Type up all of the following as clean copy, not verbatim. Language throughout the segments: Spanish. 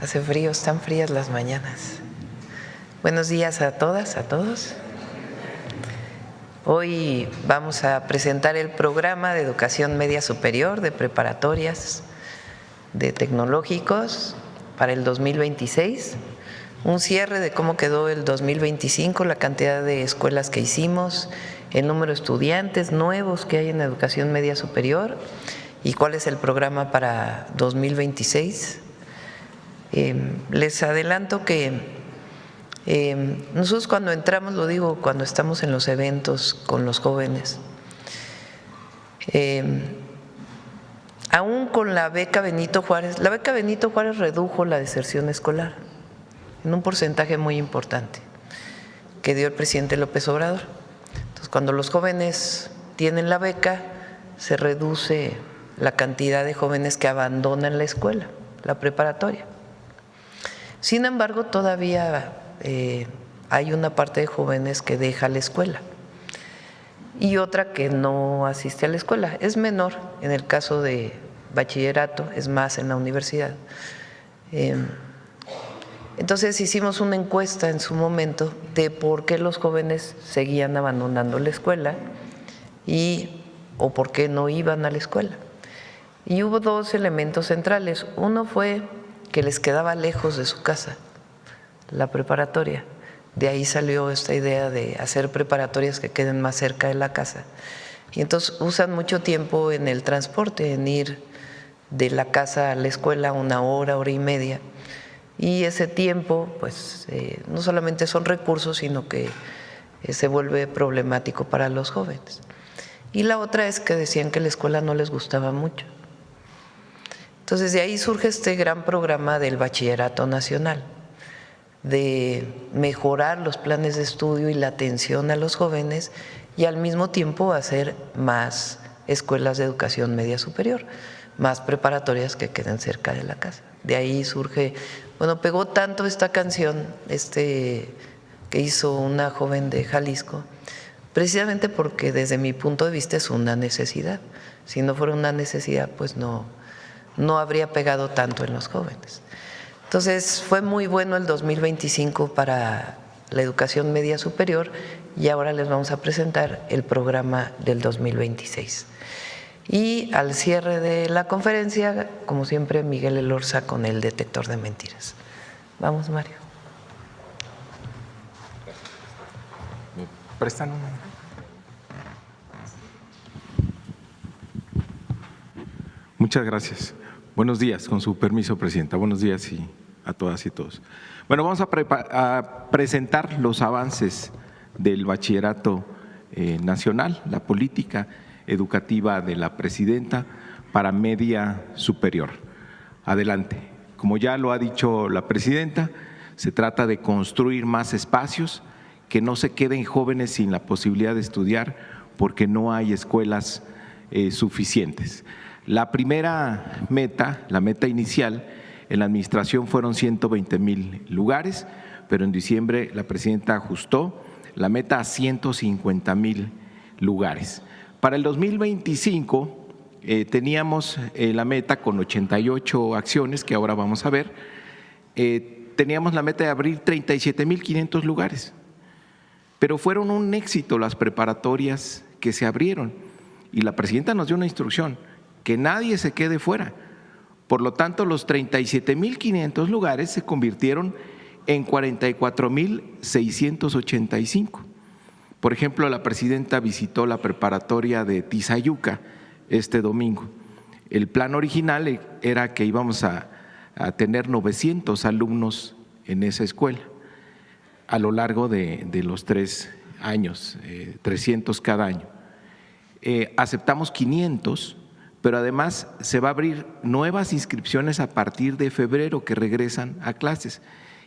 Hace frío, están frías las mañanas. Buenos días a todas, a todos. Hoy vamos a presentar el programa de educación media superior de preparatorias de tecnológicos para el 2026, un cierre de cómo quedó el 2025, la cantidad de escuelas que hicimos, el número de estudiantes nuevos que hay en educación media superior y cuál es el programa para 2026. Les adelanto que nosotros cuando entramos, lo digo cuando estamos en los eventos con los jóvenes, aún con la beca Benito Juárez redujo la deserción escolar en un porcentaje muy importante que dio el presidente López Obrador. Entonces, cuando los jóvenes tienen la beca, se reduce la cantidad de jóvenes que abandonan la escuela, la preparatoria. Sin embargo, todavía hay una parte de jóvenes que deja la escuela y otra que no asiste a la escuela. Es menor en el caso de bachillerato, es más en la universidad. Entonces hicimos una encuesta en su momento de por qué los jóvenes seguían abandonando la escuela o por qué no iban a la escuela. Y hubo dos elementos centrales. Uno fue que les quedaba lejos de su casa la preparatoria. De ahí salió esta idea de hacer preparatorias que queden más cerca de la casa. Y entonces usan mucho tiempo en el transporte, en ir de la casa a la escuela 1 hora, hora y media. Y ese tiempo, pues, no solamente son recursos, sino que se vuelve problemático para los jóvenes. Y la otra es que decían que la escuela no les gustaba mucho. Entonces, de ahí surge este gran programa del Bachillerato Nacional, de mejorar los planes de estudio y la atención a los jóvenes y al mismo tiempo hacer más escuelas de educación media superior, más preparatorias que queden cerca de la casa. De ahí surge, bueno, pegó tanto esta canción que hizo una joven de Jalisco, precisamente porque desde mi punto de vista es una necesidad. Si no fuera una necesidad, pues no habría pegado tanto en los jóvenes. Entonces fue muy bueno el 2025 para la educación media superior y ahora les vamos a presentar el programa del 2026. Y al cierre de la conferencia, como siempre, Miguel Elorza con el detector de mentiras. Vamos, Mario. ¿Me prestan una? Muchas gracias. Buenos días, con su permiso, Presidenta. Buenos días a todas y todos. Bueno, vamos a presentar los avances del Bachillerato Nacional, la política educativa de la Presidenta para media superior. Adelante. Como ya lo ha dicho la Presidenta, se trata de construir más espacios, que no se queden jóvenes sin la posibilidad de estudiar porque no hay escuelas suficientes. La primera meta, la meta inicial en la administración fueron 120,000 lugares, pero en diciembre la Presidenta ajustó la meta a 150,000 lugares. Para el 2025 teníamos la meta con 88 acciones que ahora vamos a ver, teníamos la meta de abrir 37,500 lugares, pero fueron un éxito las preparatorias que se abrieron y la Presidenta nos dio una instrucción, que nadie se quede fuera. Por lo tanto, los 37,500 lugares se convirtieron en 44,685. Por ejemplo, la Presidenta visitó la preparatoria de Tizayuca este domingo. El plan original era que íbamos a tener 900 alumnos en esa escuela a lo largo de los 3 años, 300 cada año. Aceptamos 500, pero además se va a abrir nuevas inscripciones a partir de febrero que regresan a clases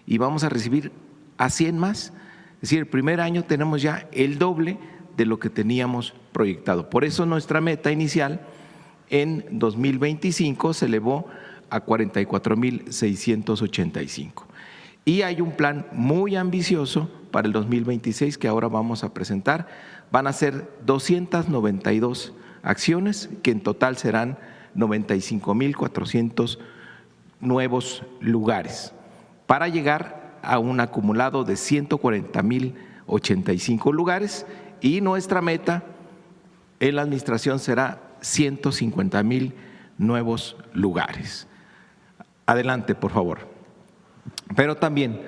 y vamos a recibir a 100 más. Es decir, el primer año tenemos ya el doble de lo que teníamos proyectado. Por eso nuestra meta inicial en 2025 se elevó a 44,685. Y hay un plan muy ambicioso para el 2026 que ahora vamos a presentar. Van a ser 292 acciones que en total serán 95,400 nuevos lugares para llegar a un acumulado de 140,085 lugares, y nuestra meta en la administración será 150,000 nuevos lugares. Adelante, por favor. Pero también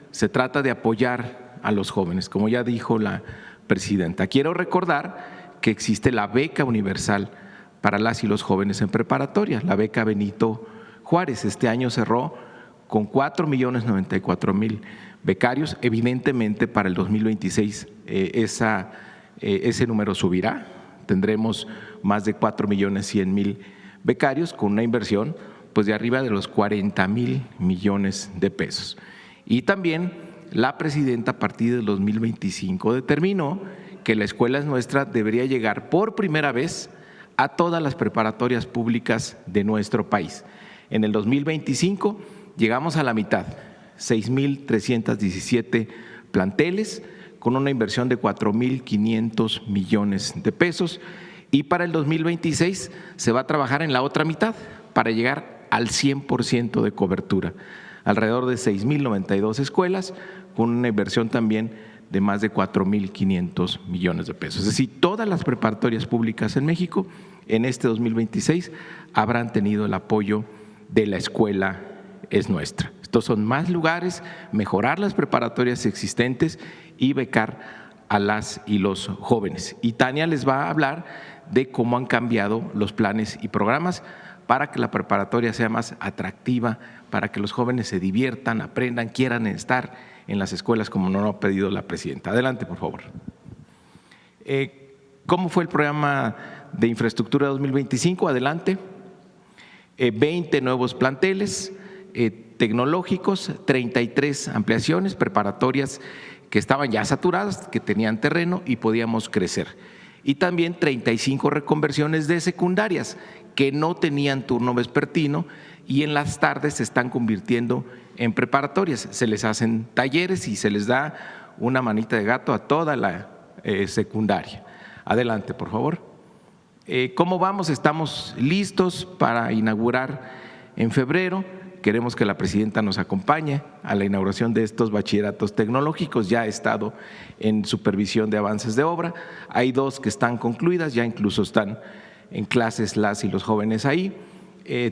se trata de apoyar a los jóvenes, como ya dijo la presidenta. Quiero recordar que existe la beca universal para las y los jóvenes en preparatoria, la beca Benito Juárez. Este año cerró con 4,094,000 becarios. Evidentemente, para el 2026 ese número subirá. Tendremos más de 4,100,000 becarios con una inversión pues de arriba de los 40,000 millones de pesos. Y también la presidenta a partir del 2025 determinó que la Escuela es Nuestra debería llegar por primera vez a todas las preparatorias públicas de nuestro país. En el 2025 llegamos a la mitad, 6,317 planteles con una inversión de 4,500 millones de pesos, y para el 2026 se va a trabajar en la otra mitad para llegar al 100% de cobertura, alrededor de 6,092 escuelas con una inversión también de más de 4,500 millones de pesos. Es decir, todas las preparatorias públicas en México en este 2026 habrán tenido el apoyo de la Escuela es Nuestra. Estos son más lugares, mejorar las preparatorias existentes y becar a las y los jóvenes. Y Tania les va a hablar de cómo han cambiado los planes y programas para que la preparatoria sea más atractiva, para que los jóvenes se diviertan, aprendan, quieran estar en las escuelas como nos lo ha pedido la presidenta. Adelante, por favor. ¿Cómo fue el programa de infraestructura 2025? Adelante. 20 nuevos planteles tecnológicos, 33 ampliaciones preparatorias que estaban ya saturadas, que tenían terreno y podíamos crecer. Y también 35 reconversiones de secundarias que no tenían turno vespertino y en las tardes se están convirtiendo en preparatorias. Se les hacen talleres y se les da una manita de gato a toda la secundaria. Adelante, por favor. ¿Cómo vamos? Estamos listos para inaugurar en febrero. Queremos que la presidenta nos acompañe a la inauguración de estos bachilleratos tecnológicos. Ya ha estado en supervisión de avances de obra. Hay 2 que están concluidas, ya incluso están en clases las y los jóvenes ahí.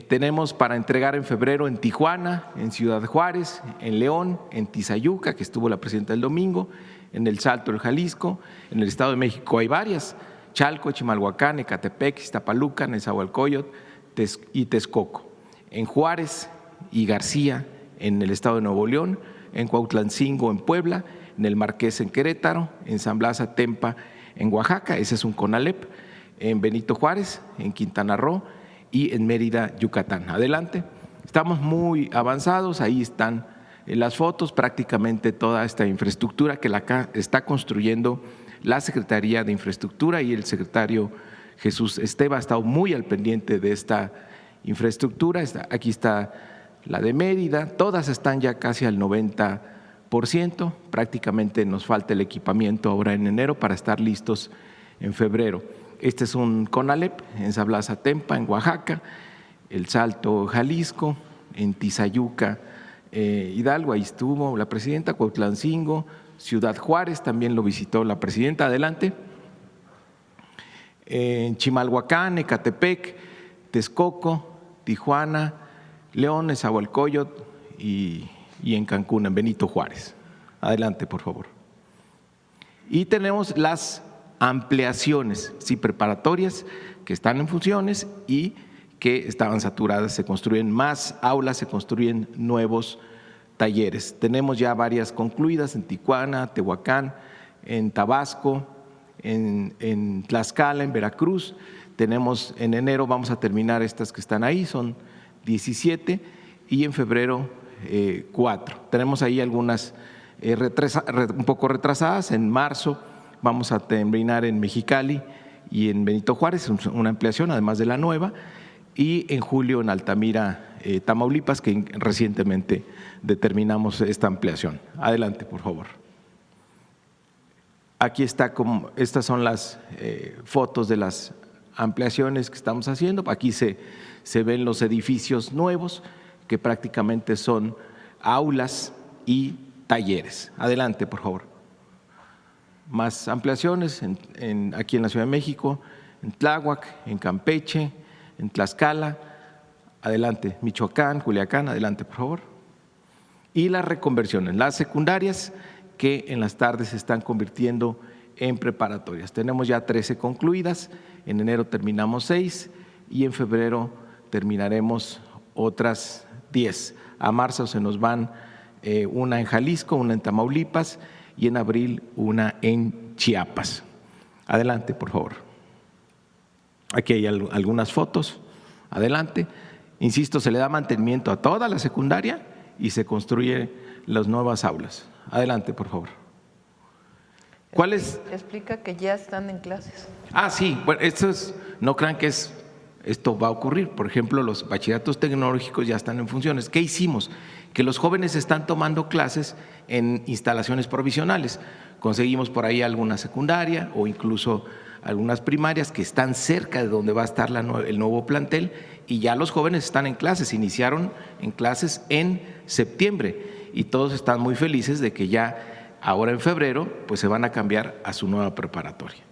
Tenemos para entregar en febrero en Tijuana, en Ciudad Juárez, en León, en Tizayuca, que estuvo la presidenta el domingo, en El Salto, el Jalisco. En el Estado de México hay varias: Chalco, Chimalhuacán, Ecatepec, Iztapaluca, Nezahualcóyotl y Texcoco. En Juárez y García, en el Estado de Nuevo León, en Cuautlancingo, en Puebla, en el Marqués, en Querétaro, en San Blas Atempa, en Oaxaca, ese es un CONALEP, en Benito Juárez, en Quintana Roo y en Mérida, Yucatán. Adelante. Estamos muy avanzados, ahí están las fotos, prácticamente toda esta infraestructura que la está construyendo la Secretaría de Infraestructura, y el secretario Jesús Esteva ha estado muy al pendiente de esta infraestructura. Aquí está la de Mérida, todas están ya casi al 90%, prácticamente nos falta el equipamiento ahora en enero para estar listos en febrero. Este es un CONALEP en San Blas Atempa, en Oaxaca, El Salto, Jalisco, en Tizayuca, Hidalgo, ahí estuvo la presidenta, Cuautlancingo, Ciudad Juárez, también lo visitó la presidenta. Adelante. En Chimalhuacán, Ecatepec, Texcoco, Tijuana, León, Nezahualcóyotl y en Cancún, en Benito Juárez. Adelante, por favor. Y tenemos las ampliaciones, sí, preparatorias que están en funciones y que estaban saturadas. Se construyen más aulas, se construyen nuevos talleres. Tenemos ya varias concluidas en Tijuana, Tehuacán, en Tabasco, en Tlaxcala, en Veracruz. Tenemos en enero, vamos a terminar estas que están ahí, son 17, y en febrero 4. Tenemos ahí algunas un poco retrasadas. En marzo vamos a terminar en Mexicali y en Benito Juárez, una ampliación además de la nueva, y en julio en Altamira, Tamaulipas, que recientemente determinamos esta ampliación. Adelante, por favor. Aquí está, estas son las fotos de las ampliaciones que estamos haciendo. Aquí se ven los edificios nuevos que prácticamente son aulas y talleres. Adelante, por favor. Más ampliaciones aquí en la Ciudad de México, en Tláhuac, en Campeche, en Tlaxcala. Adelante, Michoacán, Culiacán, adelante, por favor. Y las reconversiones, las secundarias que en las tardes se están convirtiendo en preparatorias. Tenemos ya 13 concluidas, en enero terminamos 6 y en febrero terminaremos otras 10. A marzo se nos van una en Jalisco, una en Tamaulipas y en abril una en Chiapas. Adelante, por favor. Aquí hay algunas fotos. Adelante. Insisto, se le da mantenimiento a toda la secundaria y se construyen las nuevas aulas. Adelante, por favor. ¿Cuál es? Explica que ya están en clases. Sí, bueno, no crean que esto va a ocurrir. Por ejemplo, los bachilleratos tecnológicos ya están en funciones. ¿Qué hicimos? Que los jóvenes están tomando clases en instalaciones provisionales. Conseguimos por ahí alguna secundaria o incluso algunas primarias que están cerca de donde va a estar el nuevo plantel y ya los jóvenes están en clases, iniciaron en clases en septiembre y todos están muy felices de que ya ahora en febrero pues se van a cambiar a su nueva preparatoria.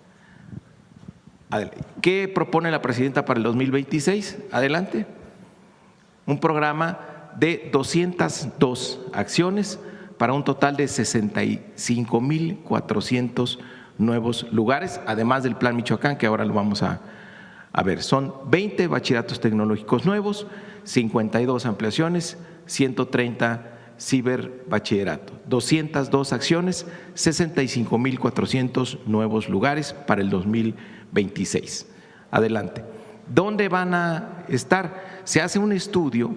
¿Qué propone la presidenta para el 2026? Adelante. Un programa de 202 acciones para un total de 65,400 nuevos lugares, además del Plan Michoacán, que ahora lo vamos a ver. Son 20 bachilleratos tecnológicos nuevos, 52 ampliaciones, 130 ciberbachillerato, 202 acciones, 65,400 nuevos lugares para el 2026. Adelante. ¿Dónde van a estar? Se hace un estudio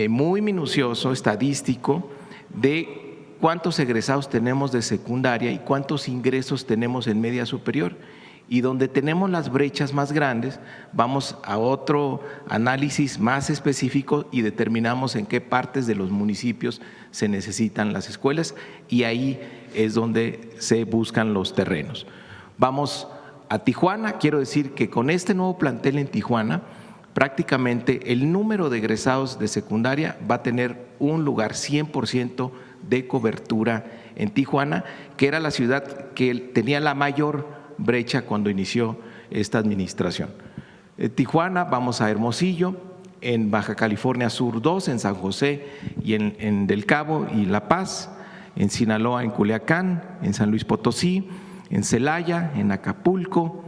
muy minucioso, estadístico, de cuántos egresados tenemos de secundaria y cuántos ingresos tenemos en media superior. Y donde tenemos las brechas más grandes, vamos a otro análisis más específico y determinamos en qué partes de los municipios se necesitan las escuelas y ahí es donde se buscan los terrenos. Vamos a Tijuana, quiero decir que con este nuevo plantel en Tijuana, prácticamente el número de egresados de secundaria va a tener un lugar 100% de cobertura en Tijuana, que era la ciudad que tenía la mayor brecha cuando inició esta administración. Tijuana, vamos a Hermosillo, en Baja California Sur 2, en San José y en Del Cabo y La Paz, en Sinaloa, en Culiacán, en San Luis Potosí, en Celaya, en Acapulco,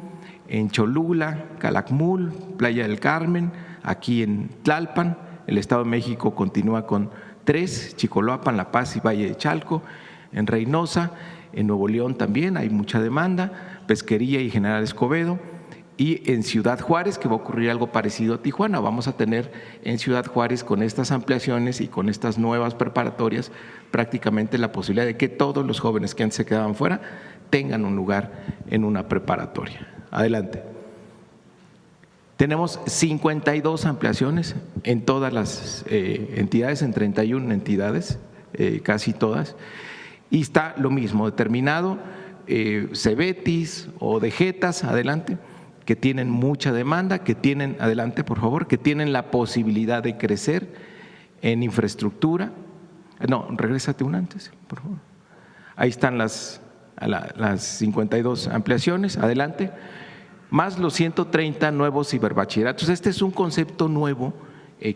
en Cholula, Calakmul, Playa del Carmen, aquí en Tlalpan. El Estado de México continúa con 3, Chicoloapan, La Paz y Valle de Chalco, en Reynosa, en Nuevo León también hay mucha demanda, Pesquería y General Escobedo, y en Ciudad Juárez, que va a ocurrir algo parecido a Tijuana. Vamos a tener en Ciudad Juárez, con estas ampliaciones y con estas nuevas preparatorias, prácticamente la posibilidad de que todos los jóvenes que antes se quedaban fuera tengan un lugar en una preparatoria. Adelante. Tenemos 52 ampliaciones en todas las entidades, en 31 entidades, casi todas, y está lo mismo, determinado, Cebetis o Dejetas, adelante, que tienen mucha demanda, que tienen, adelante por favor, que tienen la posibilidad de crecer en infraestructura. No, regrésate un antes, por favor. Ahí están las 52 ampliaciones, adelante, más los 130 nuevos ciberbachilleratos. Este es un concepto nuevo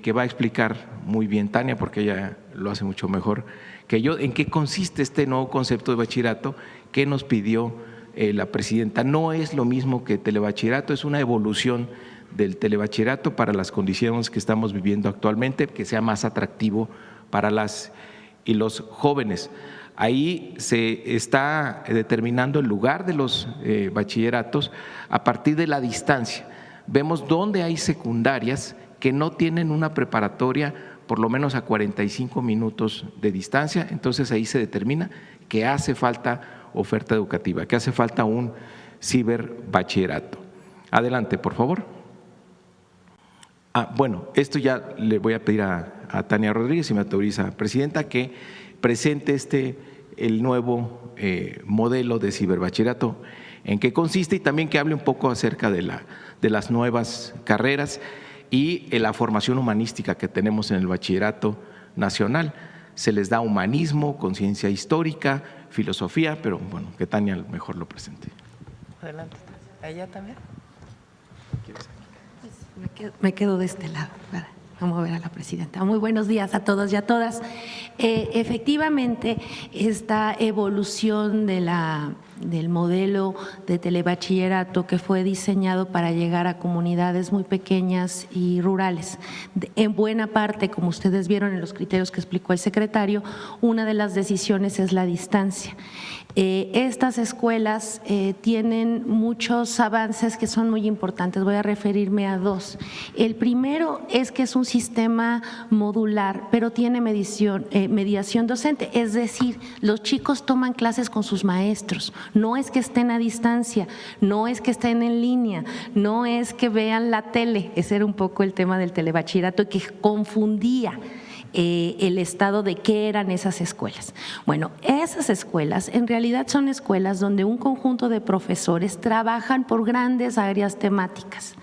que va a explicar muy bien Tania, porque ella lo hace mucho mejor que yo. ¿En qué consiste este nuevo concepto de bachillerato que nos pidió la presidenta? No es lo mismo que telebachillerato, es una evolución del telebachillerato para las condiciones que estamos viviendo actualmente, que sea más atractivo para las y los jóvenes. Ahí se está determinando el lugar de los bachilleratos a partir de la distancia. Vemos dónde hay secundarias que no tienen una preparatoria por lo menos a 45 minutos de distancia, entonces ahí se determina que hace falta oferta educativa, que hace falta un ciberbachillerato. Adelante, por favor. Bueno, esto ya le voy a pedir a Tania Rodríguez, si me autoriza, presidenta, que presente el nuevo modelo de ciberbachillerato, en qué consiste y también que hable un poco acerca de las nuevas carreras. y la formación humanística que tenemos en el Bachillerato Nacional. Se les da humanismo, conciencia histórica, filosofía, pero bueno, que Tania mejor lo presente. Adelante. ¿Ella también? Me quedo de este lado para no mover a la presidenta. Muy buenos días a todos y a todas. Efectivamente, esta evolución del modelo de telebachillerato que fue diseñado para llegar a comunidades muy pequeñas y rurales. En buena parte, como ustedes vieron en los criterios que explicó el secretario, una de las decisiones es la distancia. Estas escuelas tienen muchos avances que son muy importantes. Voy a referirme a dos. El primero es que es un sistema modular, pero tiene mediación docente, es decir, los chicos toman clases con sus maestros. No es que estén a distancia, no es que estén en línea, no es que vean la tele. Ese era un poco el tema del telebachillerato que confundía el estado de qué eran esas escuelas. Bueno, esas escuelas en realidad son escuelas donde un conjunto de profesores trabajan por grandes áreas temáticas.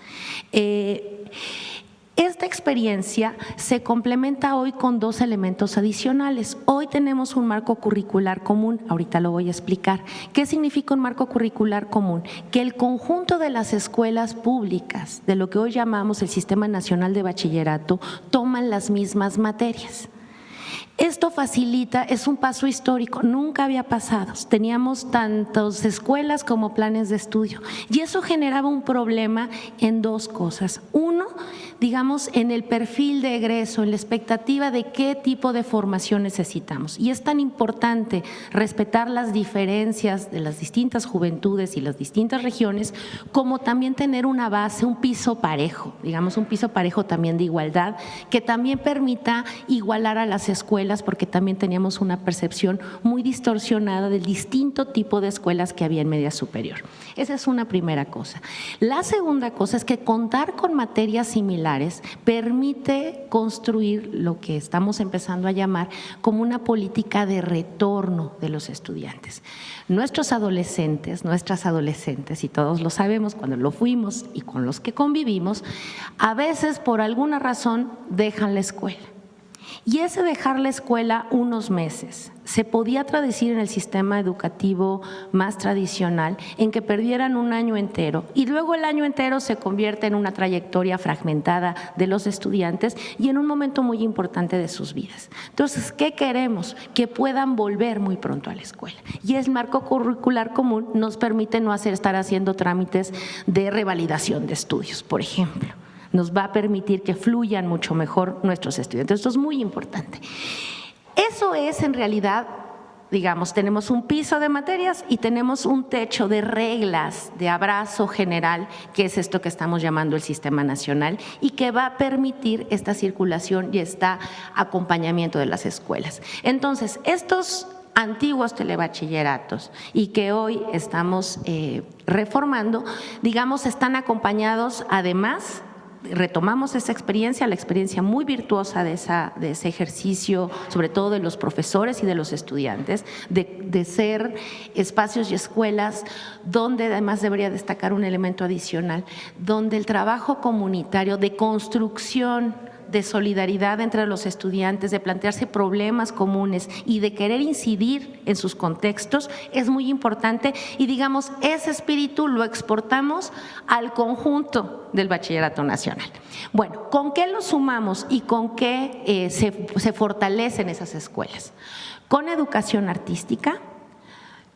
Esta experiencia se complementa hoy con dos elementos adicionales. Hoy tenemos un marco curricular común, ahorita lo voy a explicar. ¿Qué significa un marco curricular común? Que el conjunto de las escuelas públicas, de lo que hoy llamamos el Sistema Nacional de Bachillerato, toman las mismas materias. Esto facilita, es un paso histórico, nunca había pasado. Teníamos tantas escuelas como planes de estudio y eso generaba un problema en dos cosas. Uno, digamos, en el perfil de egreso, en la expectativa de qué tipo de formación necesitamos. Y es tan importante respetar las diferencias de las distintas juventudes y las distintas regiones, como también tener una base, un piso parejo, digamos, un piso parejo también de igualdad, que también permita igualar a las escuelas, porque también teníamos una percepción muy distorsionada del distinto tipo de escuelas que había en media superior. Esa es una primera cosa. La segunda cosa es que contar con materias similares permite construir lo que estamos empezando a llamar como una política de retorno de los estudiantes. Nuestros adolescentes, nuestras adolescentes, y todos lo sabemos cuando lo fuimos y con los que convivimos, a veces por alguna razón dejan la escuela. Y ese dejar la escuela unos meses se podía traducir en el sistema educativo más tradicional en que perdieran un año entero y luego el año entero se convierte en una trayectoria fragmentada de los estudiantes y en un momento muy importante de sus vidas. Entonces, ¿qué queremos? Que puedan volver muy pronto a la escuela. Y el marco curricular común nos permite no estar haciendo trámites de revalidación de estudios, por ejemplo. Nos va a permitir que fluyan mucho mejor nuestros estudiantes. Esto es muy importante. Eso es en realidad, digamos, tenemos un piso de materias y tenemos un techo de reglas, de abrazo general, que es esto que estamos llamando el Sistema Nacional y que va a permitir esta circulación y este acompañamiento de las escuelas. Entonces, estos antiguos telebachilleratos y que hoy estamos reformando, digamos, están acompañados además. Retomamos esa experiencia, la experiencia muy virtuosa de ese ejercicio, sobre todo de los profesores y de los estudiantes, de ser espacios y escuelas donde además debería destacar un elemento adicional, donde el trabajo comunitario de construcción, de solidaridad entre los estudiantes, de plantearse problemas comunes y de querer incidir en sus contextos es muy importante y digamos ese espíritu lo exportamos al conjunto del Bachillerato Nacional. Bueno, ¿con qué lo sumamos y con qué se fortalecen esas escuelas? Con educación artística,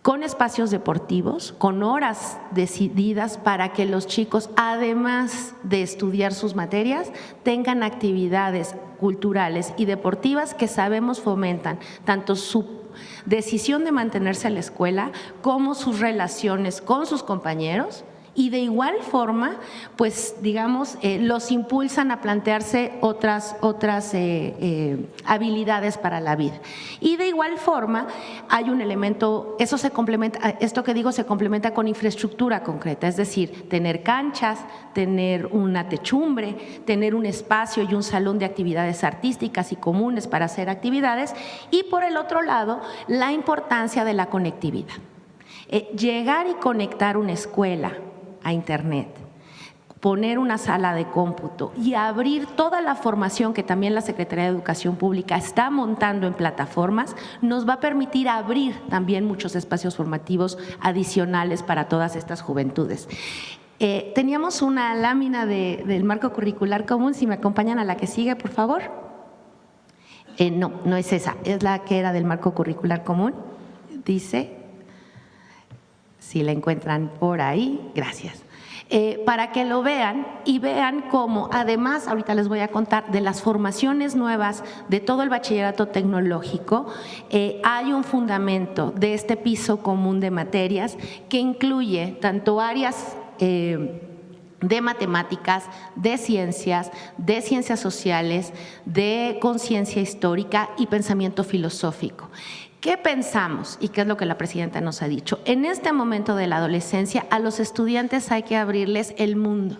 con espacios deportivos, con horas decididas para que los chicos, además de estudiar sus materias, tengan actividades culturales y deportivas que sabemos fomentan tanto su decisión de mantenerse en la escuela como sus relaciones con sus compañeros. Y de igual forma, pues digamos, los impulsan a plantearse otras habilidades para la vida. Y de igual forma, hay un elemento, eso se complementa, esto que digo se complementa con infraestructura concreta, es decir, tener canchas, tener una techumbre, tener un espacio y un salón de actividades artísticas y comunes para hacer actividades. Y por el otro lado, la importancia de la conectividad. Llegar y conectar una escuela a Internet poner una sala de cómputo y abrir toda la formación que también la Secretaría de Educación Pública está montando en plataformas, nos va a permitir abrir también muchos espacios formativos adicionales para todas estas juventudes. Teníamos una lámina del marco curricular común, si me acompañan a la que sigue, por favor. No es esa, es la que era del marco curricular común. Dice, si la encuentran por ahí, gracias. Para que lo vean y vean cómo, además, ahorita les voy a contar de las formaciones nuevas de todo el bachillerato tecnológico, hay un fundamento de este piso común de materias que incluye tanto áreas de matemáticas, de ciencias sociales, de conciencia histórica y pensamiento filosófico. ¿Qué pensamos y qué es lo que la presidenta nos ha dicho? En este momento de la adolescencia, a los estudiantes hay que abrirles el mundo.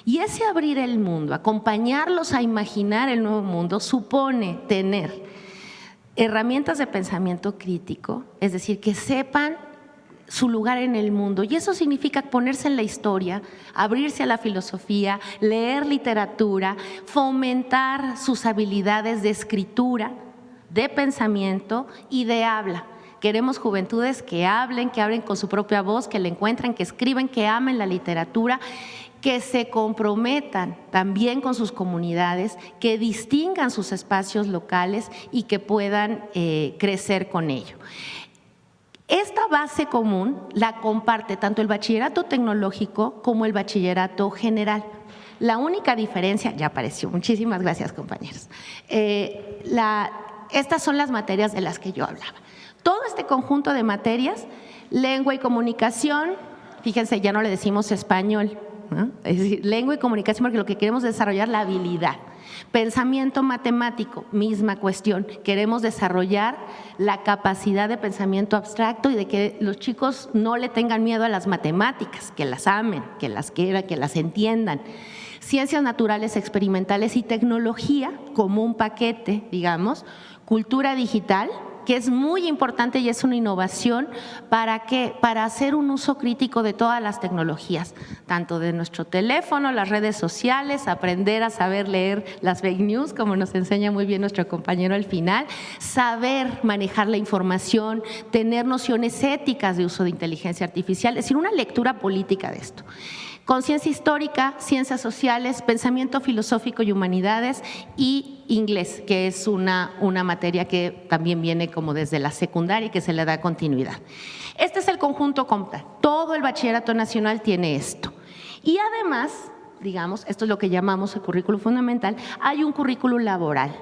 Y ese abrir el mundo, acompañarlos a imaginar el nuevo mundo, supone tener herramientas de pensamiento crítico, es decir, que sepan su lugar en el mundo. Y eso significa ponerse en la historia, abrirse a la filosofía, leer literatura, fomentar sus habilidades de escritura, de pensamiento y de habla. Queremos juventudes que hablen con su propia voz, que la encuentren, que escriben, que amen la literatura, que se comprometan también con sus comunidades, que distingan sus espacios locales y que puedan crecer con ello. Esta base común la comparte tanto el bachillerato tecnológico como el bachillerato general. La única diferencia, ya apareció, muchísimas gracias compañeros, estas son las materias de las que yo hablaba. Todo este conjunto de materias, lengua y comunicación, fíjense, ya no le decimos español, ¿no? Es decir, lengua y comunicación porque lo que queremos es desarrollar la habilidad. Pensamiento matemático, misma cuestión, queremos desarrollar la capacidad de pensamiento abstracto y de que los chicos no le tengan miedo a las matemáticas, que las amen, que las quieran, que las entiendan. Ciencias naturales experimentales y tecnología como un paquete, digamos, cultura digital, que es muy importante y es una innovación para hacer un uso crítico de todas las tecnologías, tanto de nuestro teléfono, las redes sociales, aprender a saber leer las fake news, como nos enseña muy bien nuestro compañero al final, saber manejar la información, tener nociones éticas de uso de inteligencia artificial, es decir, una lectura política de esto. Conciencia histórica, ciencias sociales, pensamiento filosófico y humanidades y inglés, que es una materia que también viene como desde la secundaria y que se le da continuidad. Este es el conjunto completo. Todo el bachillerato nacional tiene esto. Y además, digamos, esto es lo que llamamos el currículo fundamental, hay un currículo laboral.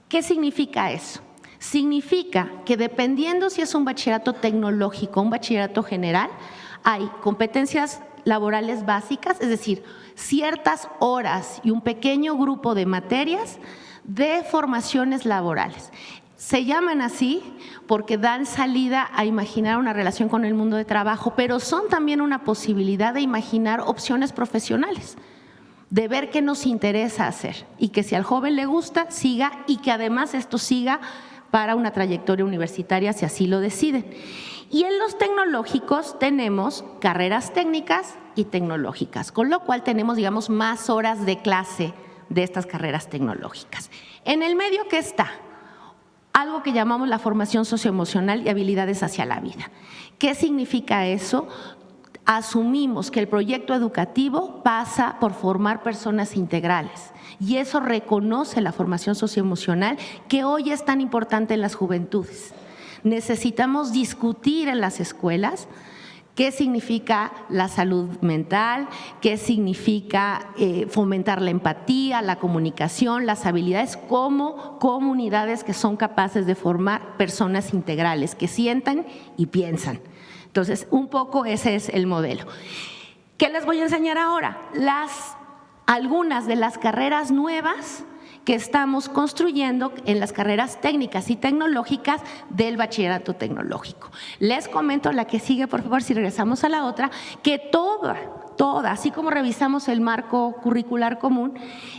¿Qué significa eso? Significa que dependiendo si es un bachillerato tecnológico o un bachillerato general, hay competencias laborales básicas, es decir, ciertas horas y un pequeño grupo de materias de formaciones laborales. Se llaman así porque dan salida a imaginar una relación con el mundo de trabajo, pero son también una posibilidad de imaginar opciones profesionales, de ver qué nos interesa hacer y que si al joven le gusta, siga y que además esto siga para una trayectoria universitaria si así lo deciden. Y en los tecnológicos tenemos carreras técnicas y tecnológicas, con lo cual tenemos, digamos, más horas de clase de estas carreras tecnológicas. En el medio, ¿qué está? Algo que llamamos la formación socioemocional y habilidades hacia la vida. ¿Qué significa eso? Asumimos que el proyecto educativo pasa por formar personas integrales y eso reconoce la formación socioemocional que hoy es tan importante en las juventudes. Necesitamos discutir en las escuelas qué significa la salud mental, qué significa fomentar la empatía, la comunicación, las habilidades como comunidades que son capaces de formar personas integrales, que sientan y piensan. Entonces, un poco ese es el modelo. ¿Qué les voy a enseñar ahora? Algunas de las carreras nuevas que estamos construyendo en las carreras técnicas y tecnológicas del bachillerato tecnológico. Les comento la que sigue, por favor, si regresamos a la otra, que toda, así como revisamos el marco curricular común,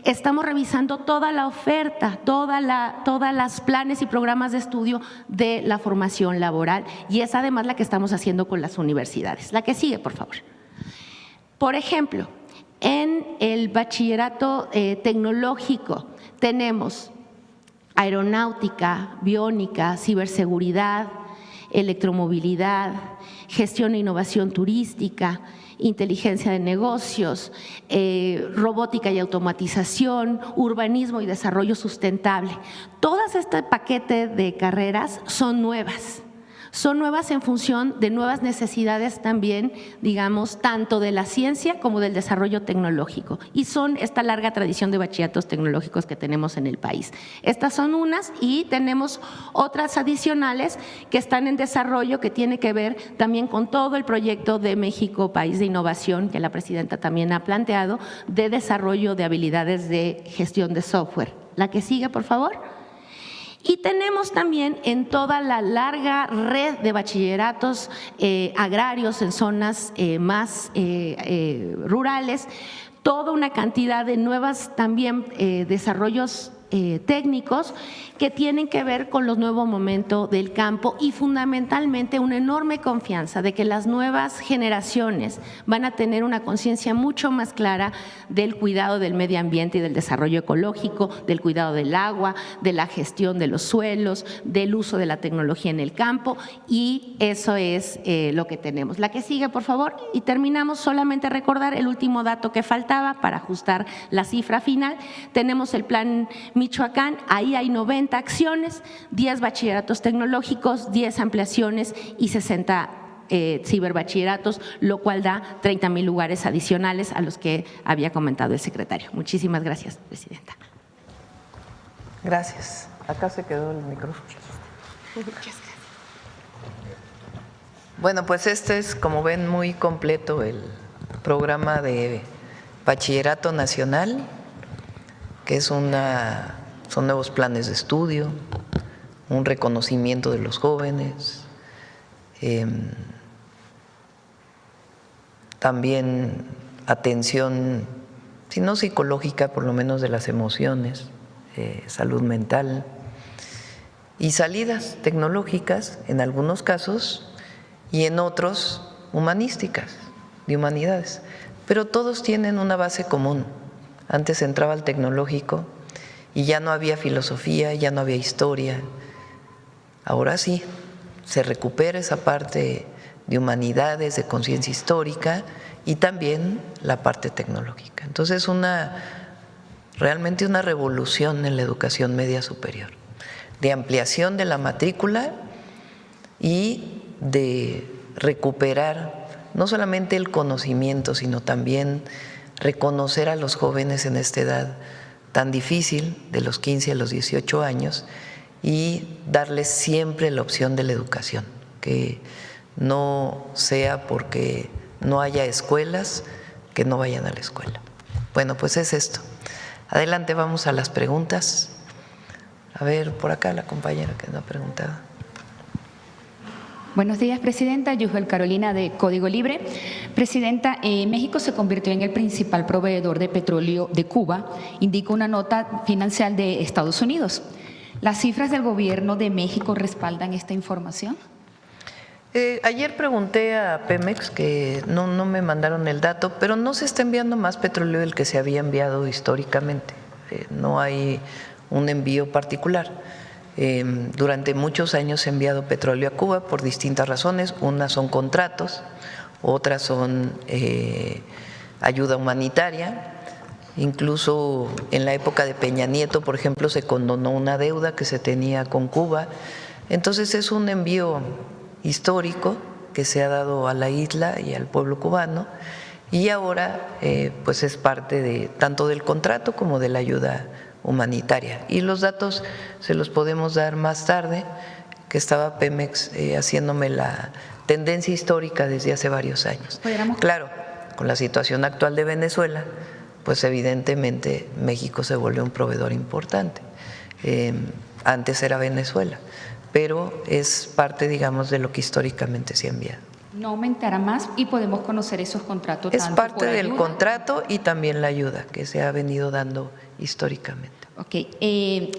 estamos revisando toda la oferta, todas las planes y programas de estudio de la formación laboral y es además la que estamos haciendo con las universidades. La que sigue, por favor. Por ejemplo, En el bachillerato tecnológico tenemos aeronáutica, biónica, ciberseguridad, electromovilidad, gestión e innovación turística, inteligencia de negocios, robótica y automatización, urbanismo y desarrollo sustentable. Todas este paquete de carreras son nuevas. Son nuevas en función de nuevas necesidades también, digamos, tanto de la ciencia como del desarrollo tecnológico. Y son esta larga tradición de bachilleratos tecnológicos que tenemos en el país. Estas son unas y tenemos otras adicionales que están en desarrollo, que tiene que ver también con todo el proyecto de México, País de Innovación, que la presidenta también ha planteado, de desarrollo de habilidades de gestión de software. La que sigue, por favor. Y tenemos también en toda la larga red de bachilleratos agrarios en zonas más rurales, toda una cantidad de nuevas también desarrollos técnicos que tienen que ver con los nuevos momentos del campo y fundamentalmente una enorme confianza de que las nuevas generaciones van a tener una conciencia mucho más clara del cuidado del medio ambiente y del desarrollo ecológico, del cuidado del agua, de la gestión de los suelos, del uso de la tecnología en el campo, y eso es lo que tenemos. La que sigue, por favor, y terminamos. Solamente recordar el último dato que faltaba para ajustar la cifra final. Tenemos el plan Michoacán, ahí hay 90 acciones, 10 bachilleratos tecnológicos, 10 ampliaciones y 60 ciberbachilleratos, lo cual da 30,000 lugares adicionales a los que había comentado el secretario. Muchísimas gracias, presidenta. Gracias. Acá se quedó el micrófono. Muchas gracias. Bueno, pues este es, como ven, muy completo el programa de Bachillerato Nacional, que es son nuevos planes de estudio, un reconocimiento de los jóvenes, también atención, si no psicológica, por lo menos de las emociones, salud mental y salidas tecnológicas en algunos casos y en otros humanísticas, de humanidades, pero todos tienen una base común. Antes entraba al tecnológico y ya no había filosofía, ya no había historia. Ahora sí, se recupera esa parte de humanidades, de conciencia histórica y también la parte tecnológica. Entonces, realmente una revolución en la educación media superior, de ampliación de la matrícula y de recuperar no solamente el conocimiento, sino también reconocer a los jóvenes en esta edad tan difícil, de los 15 a los 18 años, y darles siempre la opción de la educación, que no sea porque no haya escuelas, que no vayan a la escuela. Bueno, pues es esto. Adelante, vamos a las preguntas. A ver, por acá la compañera que no ha preguntado. Buenos días, presidenta. Yusbel Carolina, de Código Libre. Presidenta, México se convirtió en el principal proveedor de petróleo de Cuba, indica una nota financiera de Estados Unidos. ¿Las cifras del gobierno de México respaldan esta información? Ayer pregunté a Pemex, que no me mandaron el dato, pero no se está enviando más petróleo del que se había enviado históricamente. No hay un envío particular. Durante muchos años se ha enviado petróleo a Cuba por distintas razones. Unas son contratos, otras son ayuda humanitaria. Incluso en la época de Peña Nieto, por ejemplo, se condonó una deuda que se tenía con Cuba. Entonces es un envío histórico que se ha dado a la isla y al pueblo cubano, y ahora pues es parte de tanto del contrato como de la ayuda humanitaria. Y los datos se los podemos dar más tarde, que estaba Pemex haciéndome la tendencia histórica desde hace varios años. Claro, con la situación actual de Venezuela, pues evidentemente México se volvió un proveedor importante. Antes era Venezuela, pero es parte, digamos, de lo que históricamente se ha enviado. ¿No aumentará más y podemos conocer esos contratos? Es parte del contrato y también la ayuda que se ha venido dando históricamente. Ok.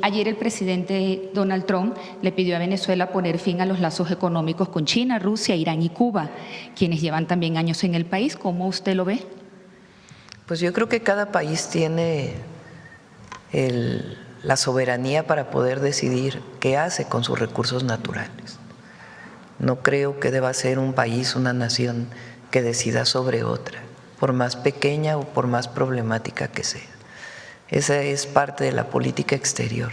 Ayer el presidente Donald Trump le pidió a Venezuela poner fin a los lazos económicos con China, Rusia, Irán y Cuba, quienes llevan también años en el país. ¿Cómo usted lo ve? Pues yo creo que cada país tiene la soberanía para poder decidir qué hace con sus recursos naturales. No creo que deba ser un país, una nación que decida sobre otra, por más pequeña o por más problemática que sea. Esa es parte de la política exterior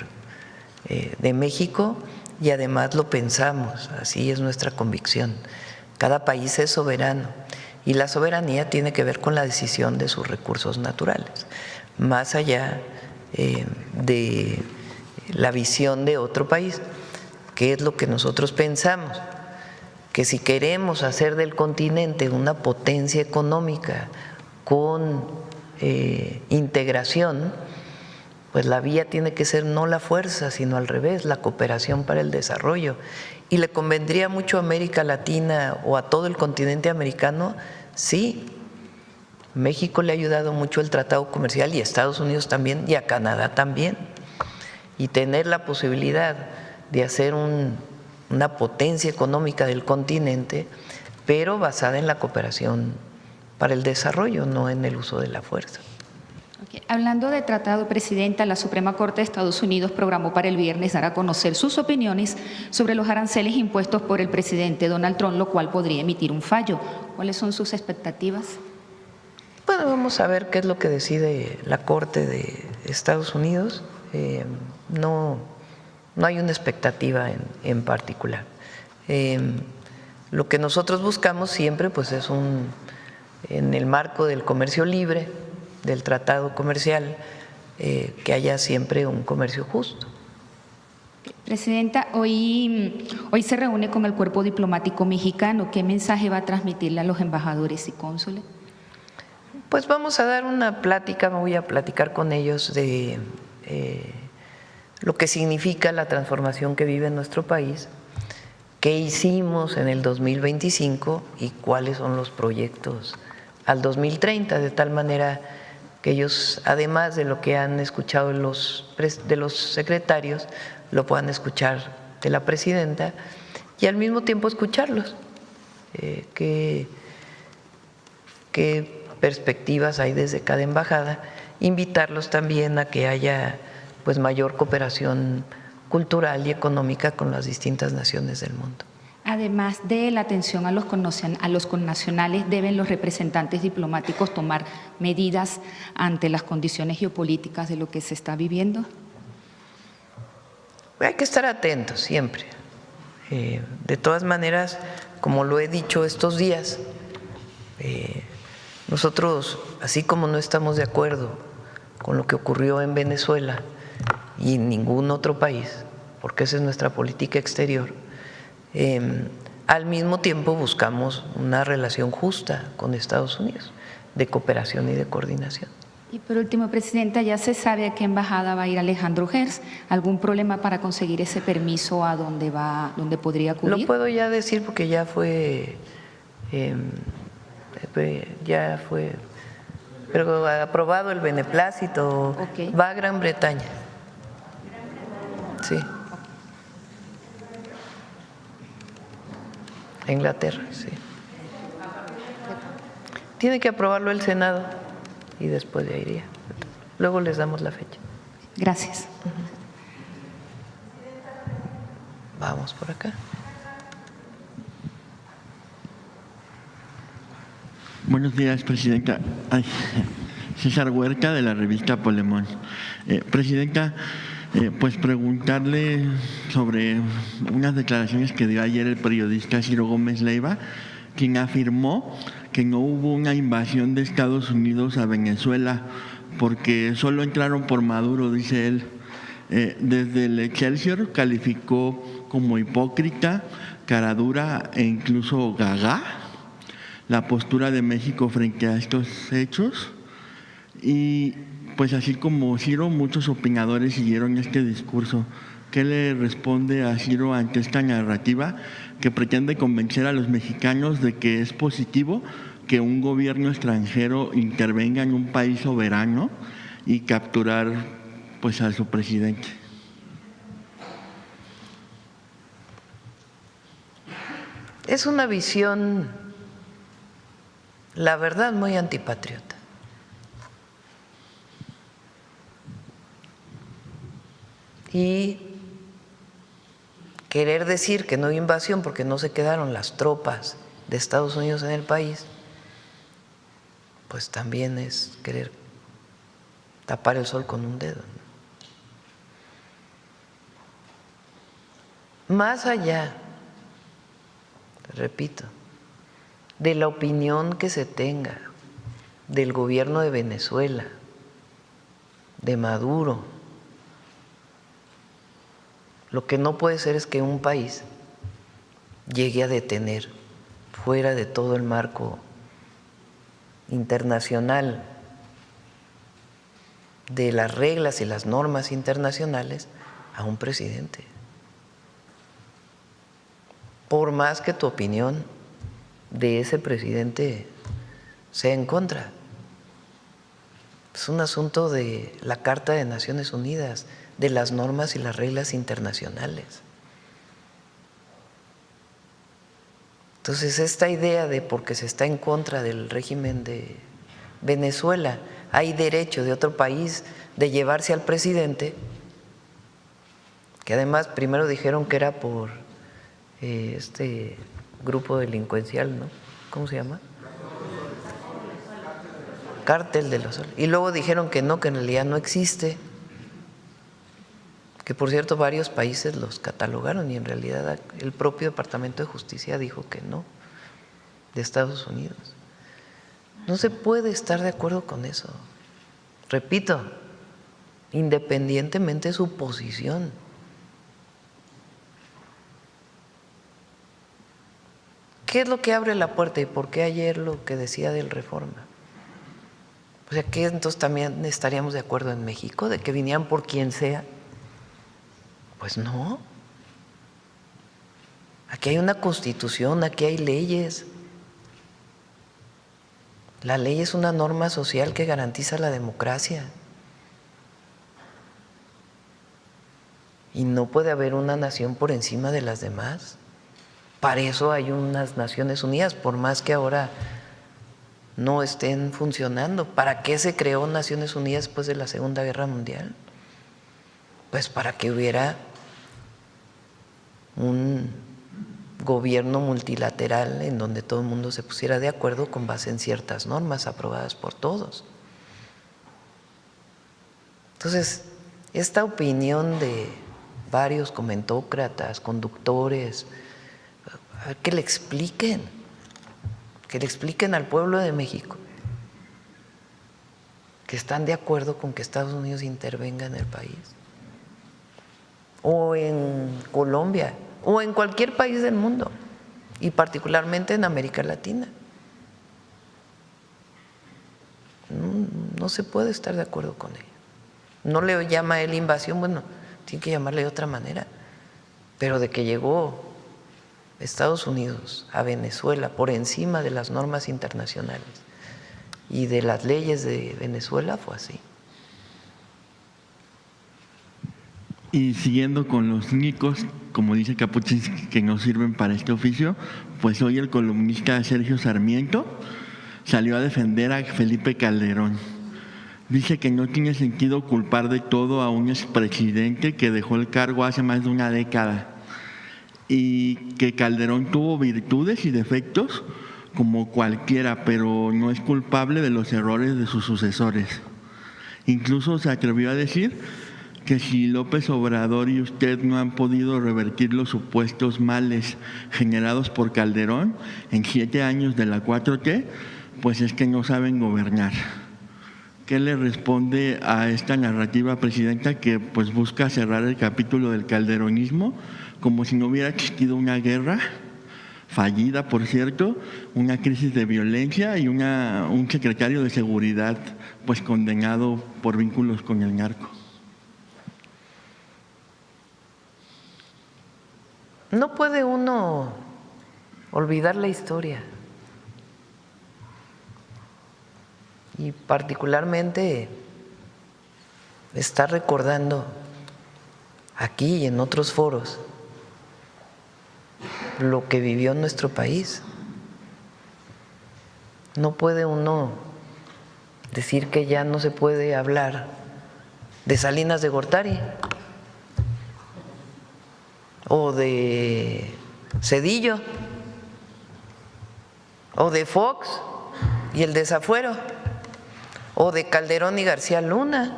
de México y además lo pensamos, así es nuestra convicción. Cada país es soberano y la soberanía tiene que ver con la decisión de sus recursos naturales, más allá de la visión de otro país. ¿Qué es lo que nosotros pensamos? Que si queremos hacer del continente una potencia económica con integración, pues la vía tiene que ser no la fuerza, sino al revés, la cooperación para el desarrollo. Y le convendría mucho a América Latina o a todo el continente americano, sí. México le ha ayudado mucho el tratado comercial y a Estados Unidos también y a Canadá también. Y tener la posibilidad de hacer una potencia económica del continente, pero basada en la cooperación para el desarrollo, no en el uso de la fuerza. Okay. Hablando de tratado, Presidenta, la Suprema Corte de Estados Unidos programó para el viernes dar a conocer sus opiniones sobre los aranceles impuestos por el presidente Donald Trump, lo cual podría emitir un fallo. ¿Cuáles son sus expectativas? Bueno, vamos a ver qué es lo que decide la Corte de Estados Unidos. No hay una expectativa en particular. Lo que nosotros buscamos siempre pues es en el marco del comercio libre, del tratado comercial, que haya siempre un comercio justo. Presidenta, hoy se reúne con el cuerpo diplomático mexicano. ¿Qué mensaje va a transmitirle a los embajadores y cónsules? Pues vamos a dar una plática, voy a platicar con ellos de lo que significa la transformación que vive nuestro país, qué hicimos en el 2025 y cuáles son los proyectos al 2030, de tal manera que ellos, además de lo que han escuchado de los secretarios, lo puedan escuchar de la presidenta y al mismo tiempo escucharlos. ¿Qué perspectivas hay desde cada embajada? Invitarlos también a que haya pues mayor cooperación cultural y económica con las distintas naciones del mundo. Además de la atención a los connacionales, ¿deben los representantes diplomáticos tomar medidas ante las condiciones geopolíticas de lo que se está viviendo? Hay que estar atentos siempre. De todas maneras, como lo he dicho estos días, nosotros, así como no estamos de acuerdo con lo que ocurrió en Venezuela y en ningún otro país, porque esa es nuestra política exterior, al mismo tiempo buscamos una relación justa con Estados Unidos, de cooperación y de coordinación. Y por último, Presidenta, ya se sabe a qué embajada va a ir Alejandro Hertz. ¿Algún problema para conseguir ese permiso a dónde podría acudir? Lo puedo ya decir porque ya fue pero aprobado el beneplácito. Okay. Va a Gran Bretaña. Sí. A Inglaterra, sí. Tiene que aprobarlo el Senado y después ya iría. Luego les damos la fecha. Gracias. Vamos por acá. Buenos días, Presidenta. César Huerta, de la revista Polemón. Presidenta, pues preguntarle sobre unas declaraciones que dio ayer el periodista Ciro Gómez Leiva, quien afirmó que no hubo una invasión de Estados Unidos a Venezuela porque solo entraron por Maduro, dice él. Desde el Excelsior calificó como hipócrita, caradura e incluso gaga la postura de México frente a estos hechos. Y pues así como Ciro, muchos opinadores siguieron este discurso. ¿Qué le responde a Ciro ante esta narrativa que pretende convencer a los mexicanos de que es positivo que un gobierno extranjero intervenga en un país soberano y capturar pues a su presidente? Es una visión, la verdad, muy antipatriota. y querer decir que no hay invasión porque no se quedaron las tropas de Estados Unidos en el país, pues también es querer tapar el sol con un dedo. Más allá, repito, de la opinión que se tenga del gobierno de Venezuela, de Maduro, lo que no puede ser es que un país llegue a detener, fuera de todo el marco internacional, de las reglas y las normas internacionales, a un presidente. Por más que tu opinión de ese presidente sea en contra. Es un asunto de la Carta de Naciones Unidas, de las normas y las reglas internacionales. Entonces, esta idea de porque se está en contra del régimen de Venezuela, hay derecho de otro país de llevarse al presidente, que además primero dijeron que era por este grupo delincuencial, ¿no? ¿Cómo se llama? Cártel de los Soles. Y luego dijeron que no, que en realidad no existe, que por cierto varios países los catalogaron y en realidad el propio Departamento de Justicia dijo que no, de Estados Unidos. No se puede estar de acuerdo con eso. Repito, independientemente de su posición. ¿Qué es lo que abre la puerta y por qué ayer lo que decía del Reforma? O sea, ¿qué entonces también estaríamos de acuerdo en México de que vinieran por quien sea? Pues no. Aquí hay una constitución, aquí hay leyes. La ley es una norma social que garantiza la democracia. Y no puede haber una nación por encima de las demás. Para eso hay unas Naciones Unidas, por más que ahora no estén funcionando. ¿Para qué se creó Naciones Unidas después de la Segunda Guerra Mundial? Pues para que hubiera un gobierno multilateral en donde todo el mundo se pusiera de acuerdo con base en ciertas normas aprobadas por todos. Entonces, esta opinión de varios comentócratas, conductores, a ver, que le expliquen al pueblo de México que están de acuerdo con que Estados Unidos intervenga en el país, o en Colombia, o en cualquier país del mundo, y particularmente en América Latina. No se puede estar de acuerdo con ello. No le llama a él invasión, bueno, tiene que llamarle de otra manera, pero de que llegó Estados Unidos a Venezuela por encima de las normas internacionales y de las leyes de Venezuela, fue así. Y siguiendo con los únicos, como dice Kapuczynski, que no sirven para este oficio, pues hoy el columnista Sergio Sarmiento salió a defender a Felipe Calderón. Dice que no tiene sentido culpar de todo a un expresidente que dejó el cargo hace más de una década, y que Calderón tuvo virtudes y defectos como cualquiera, pero no es culpable de los errores de sus sucesores. Incluso se atrevió a decir que si López Obrador y usted no han podido revertir los supuestos males generados por Calderón en 7 años de la 4T, pues es que no saben gobernar. ¿Qué le responde a esta narrativa, presidenta, que pues busca cerrar el capítulo del calderonismo como si no hubiera existido una guerra fallida, por cierto, una crisis de violencia y un secretario de seguridad pues condenado por vínculos con el narco? No puede uno olvidar la historia, y particularmente está recordando aquí y en otros foros lo que vivió nuestro país. No puede uno decir que ya no se puede hablar de Salinas de Gortari, o de Cedillo, o de Fox y el desafuero, o de Calderón y García Luna,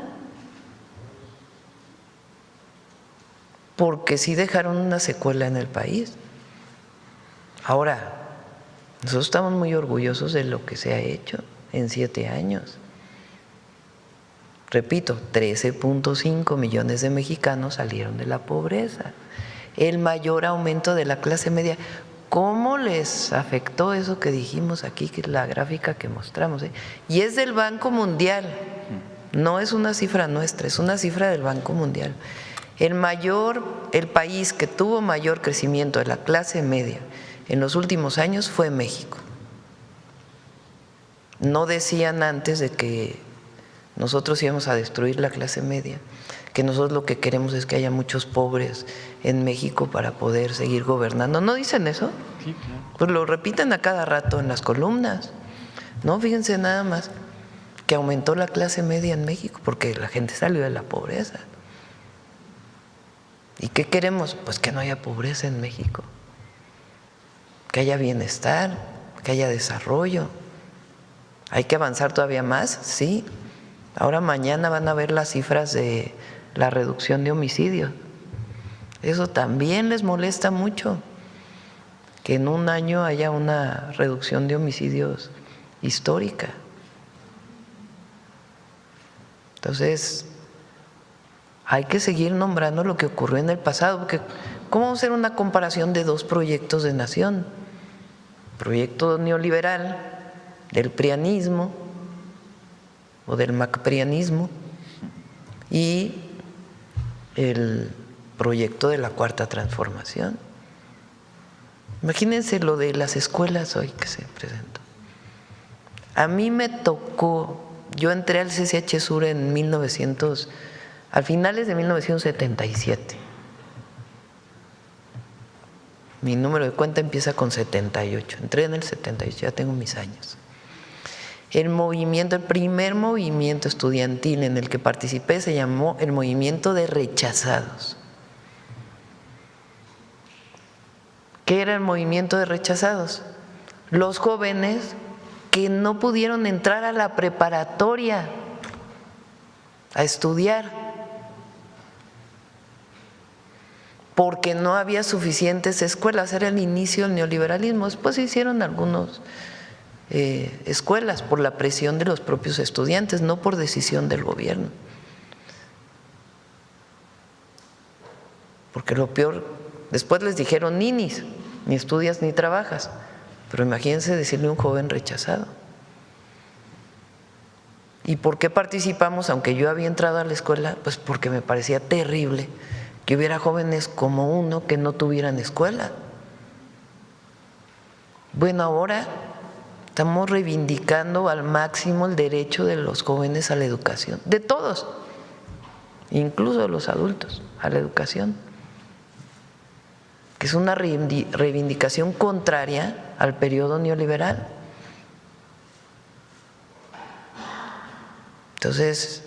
porque sí dejaron una secuela en el país. Ahora, nosotros estamos muy orgullosos de lo que se ha hecho en 7 años. Repito, 13.5 millones de mexicanos salieron de la pobreza. El mayor aumento de la clase media. ¿Cómo les afectó eso que dijimos aquí, que es la gráfica que mostramos? Y es del Banco Mundial, no es una cifra nuestra, es una cifra del Banco Mundial. El país que tuvo mayor crecimiento de la clase media en los últimos años fue México. No decían antes de que nosotros íbamos a destruir la clase media, que nosotros lo que queremos es que haya muchos pobres en México para poder seguir gobernando. ¿No dicen eso? Sí, claro. Pues lo repiten a cada rato en las columnas. No, fíjense nada más que aumentó la clase media en México porque la gente salió de la pobreza. ¿Y qué queremos? Pues que no haya pobreza en México, que haya bienestar, que haya desarrollo. ¿Hay que avanzar todavía más? Sí. Ahora mañana van a ver las cifras de la reducción de homicidios. Eso también les molesta mucho, que en un año haya una reducción de homicidios histórica. Entonces, hay que seguir nombrando lo que ocurrió en el pasado, porque ¿cómo vamos a hacer una comparación de dos proyectos de nación? Proyecto neoliberal del prianismo o del macprianismo y el proyecto de la Cuarta Transformación. Imagínense lo de las escuelas hoy que se presentó. A mí me tocó, yo entré al CCH Sur a finales de 1977. Mi número de cuenta empieza con 78. Entré en el 78, ya tengo mis años. El primer movimiento estudiantil en el que participé se llamó el Movimiento de Rechazados. ¿Qué era el Movimiento de Rechazados? Los jóvenes que no pudieron entrar a la preparatoria a estudiar porque no había suficientes escuelas, era el inicio del neoliberalismo. Después se hicieron algunas escuelas por la presión de los propios estudiantes, no por decisión del gobierno. Porque lo peor, después les dijeron ninis, ni estudias ni trabajas, pero imagínense decirle a un joven rechazado. ¿Y por qué participamos? Aunque yo había entrado a la escuela, pues porque me parecía terrible que hubiera jóvenes como uno que no tuvieran escuela. Bueno, ahora estamos reivindicando al máximo el derecho de los jóvenes a la educación, de todos, incluso de los adultos, a la educación, que es una reivindicación contraria al periodo neoliberal. Entonces,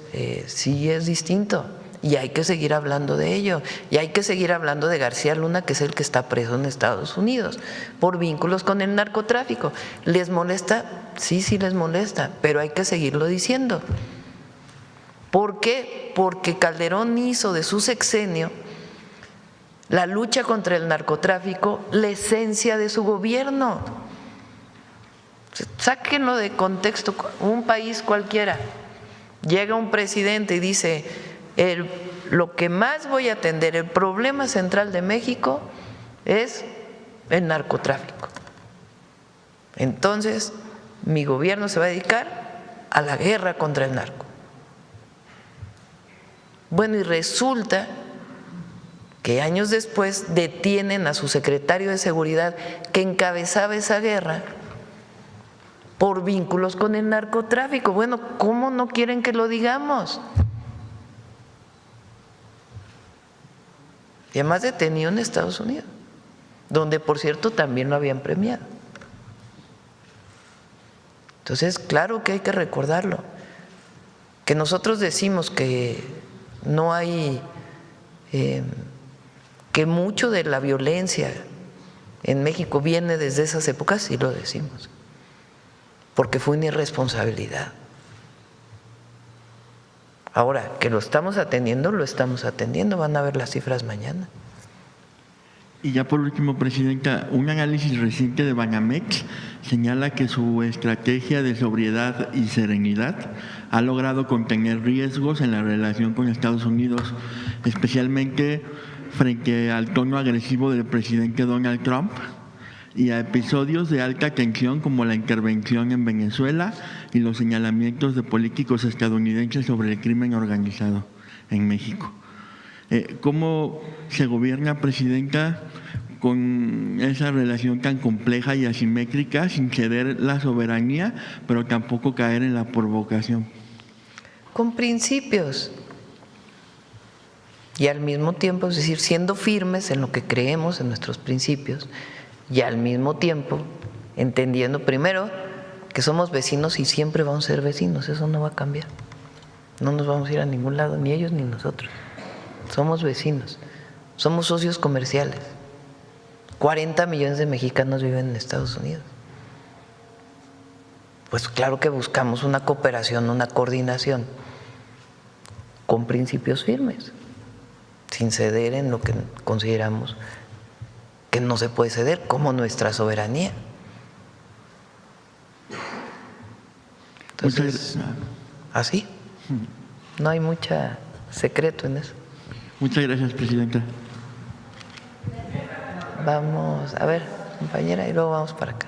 sí es distinto. Y hay que seguir hablando de ello. Y hay que seguir hablando de García Luna, que es el que está preso en Estados Unidos por vínculos con el narcotráfico. ¿Les molesta? Sí, sí les molesta, pero hay que seguirlo diciendo. ¿Por qué? Porque Calderón hizo de su sexenio la lucha contra el narcotráfico la esencia de su gobierno. Sáquenlo de contexto. Un país cualquiera, llega un presidente y dice: lo que más voy a atender, el problema central de México es el narcotráfico. Entonces, mi gobierno se va a dedicar a la guerra contra el narco. Bueno, y resulta que años después detienen a su secretario de Seguridad que encabezaba esa guerra por vínculos con el narcotráfico. Bueno, ¿cómo no quieren que lo digamos? Y además detenido en Estados Unidos, donde por cierto también lo habían premiado. Entonces, claro que hay que recordarlo, que nosotros decimos que no hay que mucho de la violencia en México viene desde esas épocas, sí lo decimos, porque fue una irresponsabilidad. Ahora, que lo estamos atendiendo, van a ver las cifras mañana. Y ya por último, Presidenta, un análisis reciente de Banamex señala que su estrategia de sobriedad y serenidad ha logrado contener riesgos en la relación con Estados Unidos, especialmente frente al tono agresivo del presidente Donald Trump y a episodios de alta tensión como la intervención en Venezuela y los señalamientos de políticos estadounidenses sobre el crimen organizado en México. ¿Cómo se gobierna, Presidenta, con esa relación tan compleja y asimétrica sin ceder la soberanía, pero tampoco caer en la provocación? Con principios y al mismo tiempo, es decir, siendo firmes en lo que creemos, en nuestros principios, y al mismo tiempo entendiendo primero que somos vecinos y siempre vamos a ser vecinos, eso no va a cambiar. No nos vamos a ir a ningún lado, ni ellos ni nosotros. Somos vecinos, somos socios comerciales. 40 millones de mexicanos viven en Estados Unidos. Pues claro que buscamos una cooperación, una coordinación con principios firmes, sin ceder en lo que consideramos que no se puede ceder, como nuestra soberanía. Entonces, así, no hay mucho secreto en eso. Muchas gracias, Presidenta. Vamos, a ver, compañera, y luego vamos para acá.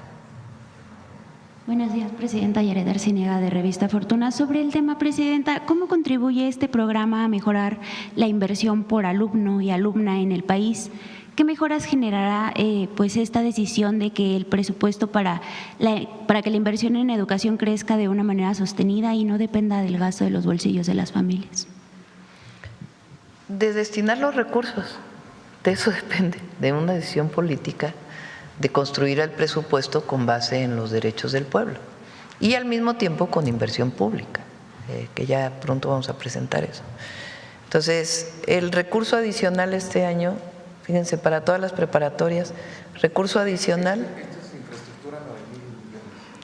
Buenos días, Presidenta. Yaret Arciniega, de Revista Fortuna. Sobre el tema, Presidenta, ¿cómo contribuye este programa a mejorar la inversión por alumno y alumna en el país? ¿Qué mejoras generará pues esta decisión de que el presupuesto para que la inversión en educación crezca de una manera sostenida y no dependa del gasto de los bolsillos de las familias? De destinar los recursos, de eso depende, de una decisión política de construir el presupuesto con base en los derechos del pueblo y al mismo tiempo con inversión pública, que ya pronto vamos a presentar eso. Entonces, el recurso adicional este año, fíjense, para todas las preparatorias, recurso adicional,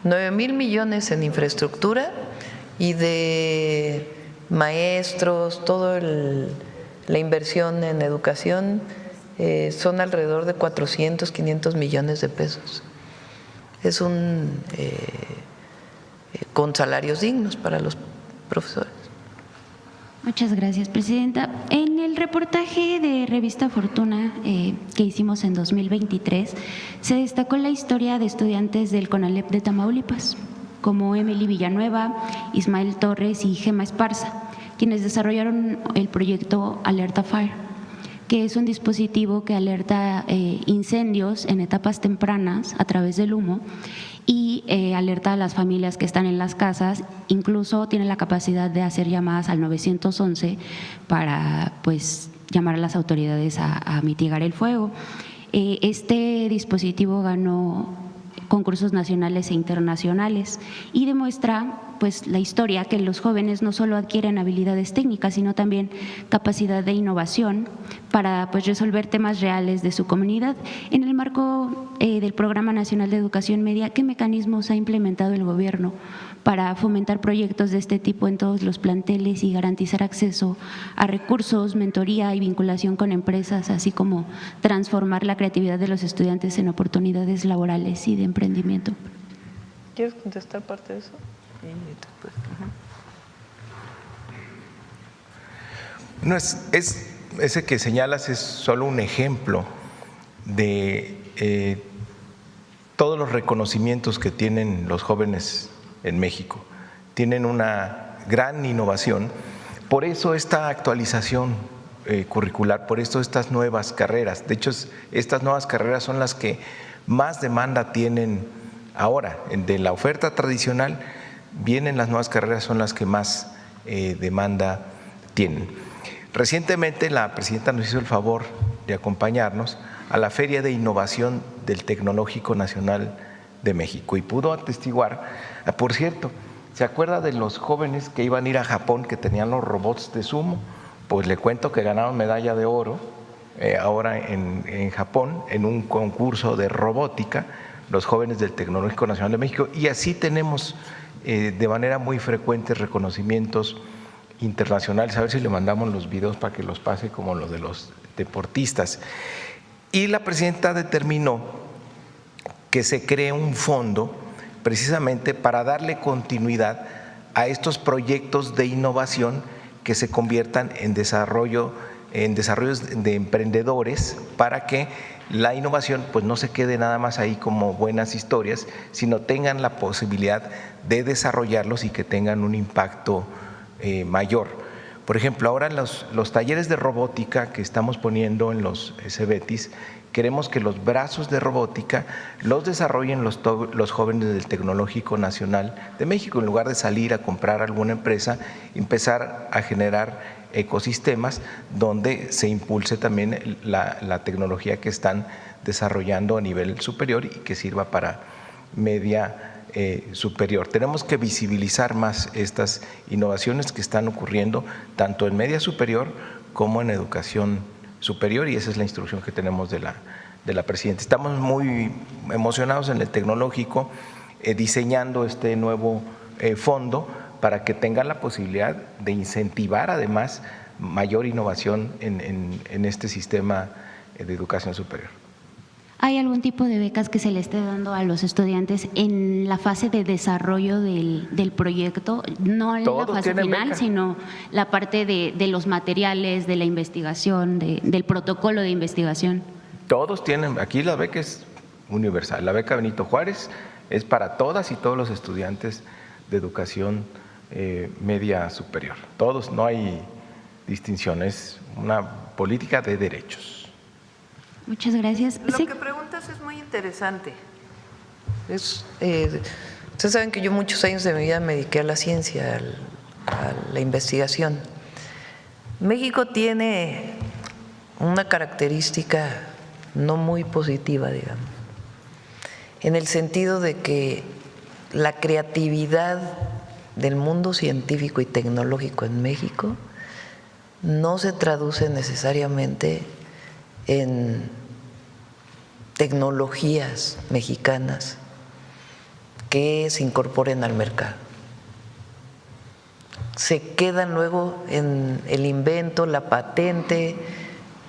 9,000 millones en infraestructura y de maestros, toda la inversión en educación son alrededor de 400, 500 millones de pesos. Es con salarios dignos para los profesores. Muchas gracias, Presidenta. En el reportaje de Revista Fortuna que hicimos en 2023, se destacó la historia de estudiantes del CONALEP de Tamaulipas, como Emily Villanueva, Ismael Torres y Gema Esparza, quienes desarrollaron el proyecto Alerta Fire, que es un dispositivo que alerta incendios en etapas tempranas a través del humo y alerta a las familias que están en las casas. Incluso tiene la capacidad de hacer llamadas al 911 para pues llamar a las autoridades a mitigar el fuego. Este dispositivo ganó concursos nacionales e internacionales y demuestra pues la historia que los jóvenes no solo adquieren habilidades técnicas, sino también capacidad de innovación para pues resolver temas reales de su comunidad. En el marco del Programa Nacional de Educación Media, ¿qué mecanismos ha implementado el gobierno para fomentar proyectos de este tipo en todos los planteles y garantizar acceso a recursos, mentoría y vinculación con empresas, así como transformar la creatividad de los estudiantes en oportunidades laborales y de emprendimiento? ¿Quieres contestar parte de eso? No, ese que señalas es solo un ejemplo de todos los reconocimientos que tienen los jóvenes en México. Tienen una gran innovación, por eso esta actualización curricular, por eso estas nuevas carreras. De hecho, estas nuevas carreras son las que más demanda tienen ahora. De la oferta tradicional vienen las nuevas carreras, son las que más demanda tienen. Recientemente la presidenta nos hizo el favor de acompañarnos a la Feria de Innovación del Tecnológico Nacional de México y pudo atestiguar, por cierto, ¿se acuerda de los jóvenes que iban a ir a Japón que tenían los robots de sumo? Pues le cuento que ganaron medalla de oro ahora en Japón en un concurso de robótica, los jóvenes del Tecnológico Nacional de México, y así tenemos de manera muy frecuente reconocimientos internacionales. A ver si le mandamos los videos para que los pase como los de los deportistas. Y la presidenta determinó que se cree un fondo precisamente para darle continuidad a estos proyectos de innovación que se conviertan en desarrollos de emprendedores, para que la innovación pues no se quede nada más ahí como buenas historias, sino tengan la posibilidad de desarrollarlos y que tengan un impacto mayor. Por ejemplo, ahora los talleres de robótica que estamos poniendo en los CEBETIS, queremos que los brazos de robótica los desarrollen los jóvenes del Tecnológico Nacional de México, en lugar de salir a comprar alguna empresa, empezar a generar ecosistemas donde se impulse también la tecnología que están desarrollando a nivel superior y que sirva para media superior. Tenemos que visibilizar más estas innovaciones que están ocurriendo tanto en media superior como en educación superior, y esa es la instrucción que tenemos de la presidenta. Estamos muy emocionados en el Tecnológico diseñando este nuevo fondo para que tengan la posibilidad de incentivar además mayor innovación en este sistema de educación superior. ¿Hay algún tipo de becas que se le esté dando a los estudiantes en la fase de desarrollo del proyecto? No en la fase final, beca, sino la parte de los materiales, de la investigación, del protocolo de investigación. Todos tienen, aquí la beca es universal. La beca Benito Juárez es para todas y todos los estudiantes de educación media superior. Todos, no hay distinción, es una política de derechos. Muchas gracias. Lo que preguntas es muy interesante. Ustedes saben que yo muchos años de mi vida me dediqué a la ciencia, a la investigación. México tiene una característica no muy positiva, digamos, en el sentido de que la creatividad del mundo científico y tecnológico en México no se traduce necesariamente en tecnologías mexicanas que se incorporen al mercado. Se quedan luego en el invento, la patente,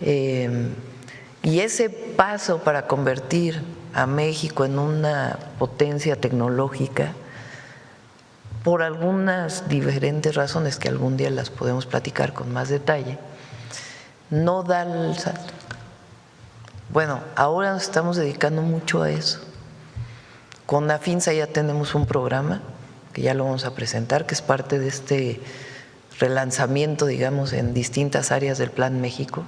y ese paso para convertir a México en una potencia tecnológica, por algunas diferentes razones que algún día las podemos platicar con más detalle, no da el salto. Bueno, ahora nos estamos dedicando mucho a eso. Con AFINSA ya tenemos un programa que ya lo vamos a presentar, que es parte de este relanzamiento, digamos, en distintas áreas del Plan México,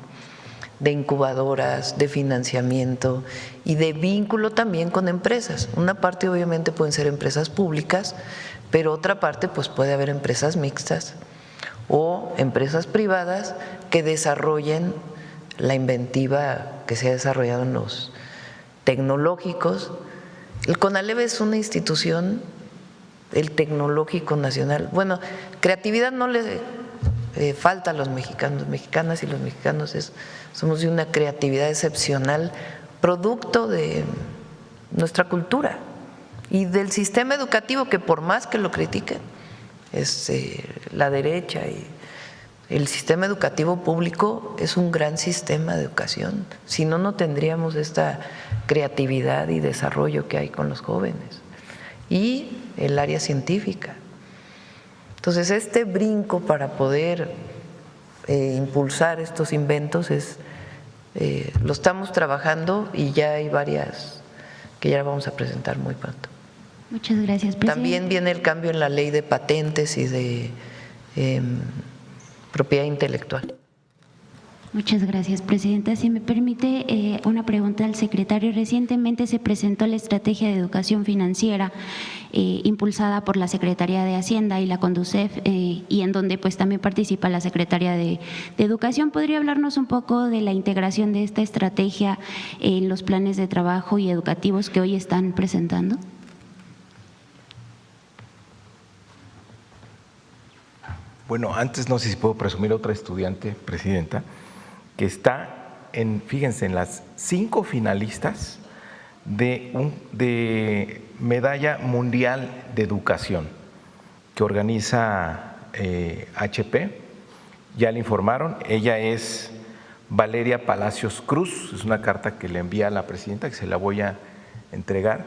de incubadoras, de financiamiento y de vínculo también con empresas. Una parte obviamente pueden ser empresas públicas, pero otra parte pues puede haber empresas mixtas o empresas privadas que desarrollen la inventiva que se ha desarrollado en los tecnológicos. El CONALEP es una institución, el Tecnológico Nacional. Bueno, creatividad no le falta a los mexicanos, mexicanas y los mexicanos somos de una creatividad excepcional, producto de nuestra cultura y del sistema educativo, que por más que lo critiquen, la derecha y el sistema educativo público es un gran sistema de educación, si no, no tendríamos esta creatividad y desarrollo que hay con los jóvenes. Y el área científica. Entonces, este brinco para poder impulsar estos inventos lo estamos trabajando y ya hay varias que ya vamos a presentar muy pronto. Muchas gracias, presidente. También viene el cambio en la ley de patentes y de propiedad intelectual. Muchas gracias, presidenta. Si me permite una pregunta al secretario. Recientemente se presentó la Estrategia de Educación Financiera impulsada por la Secretaría de Hacienda y la CONDUCEF, y en donde pues también participa la Secretaría de Educación. ¿Podría hablarnos un poco de la integración de esta estrategia en los planes de trabajo y educativos que hoy están presentando? Bueno, antes no sé si puedo presumir otra estudiante, presidenta, que está fíjense, en las 5 finalistas de Medalla Mundial de Educación que organiza HP. Ya le informaron, ella es Valeria Palacios Cruz, es una carta que le envía a la presidenta, que se la voy a entregar.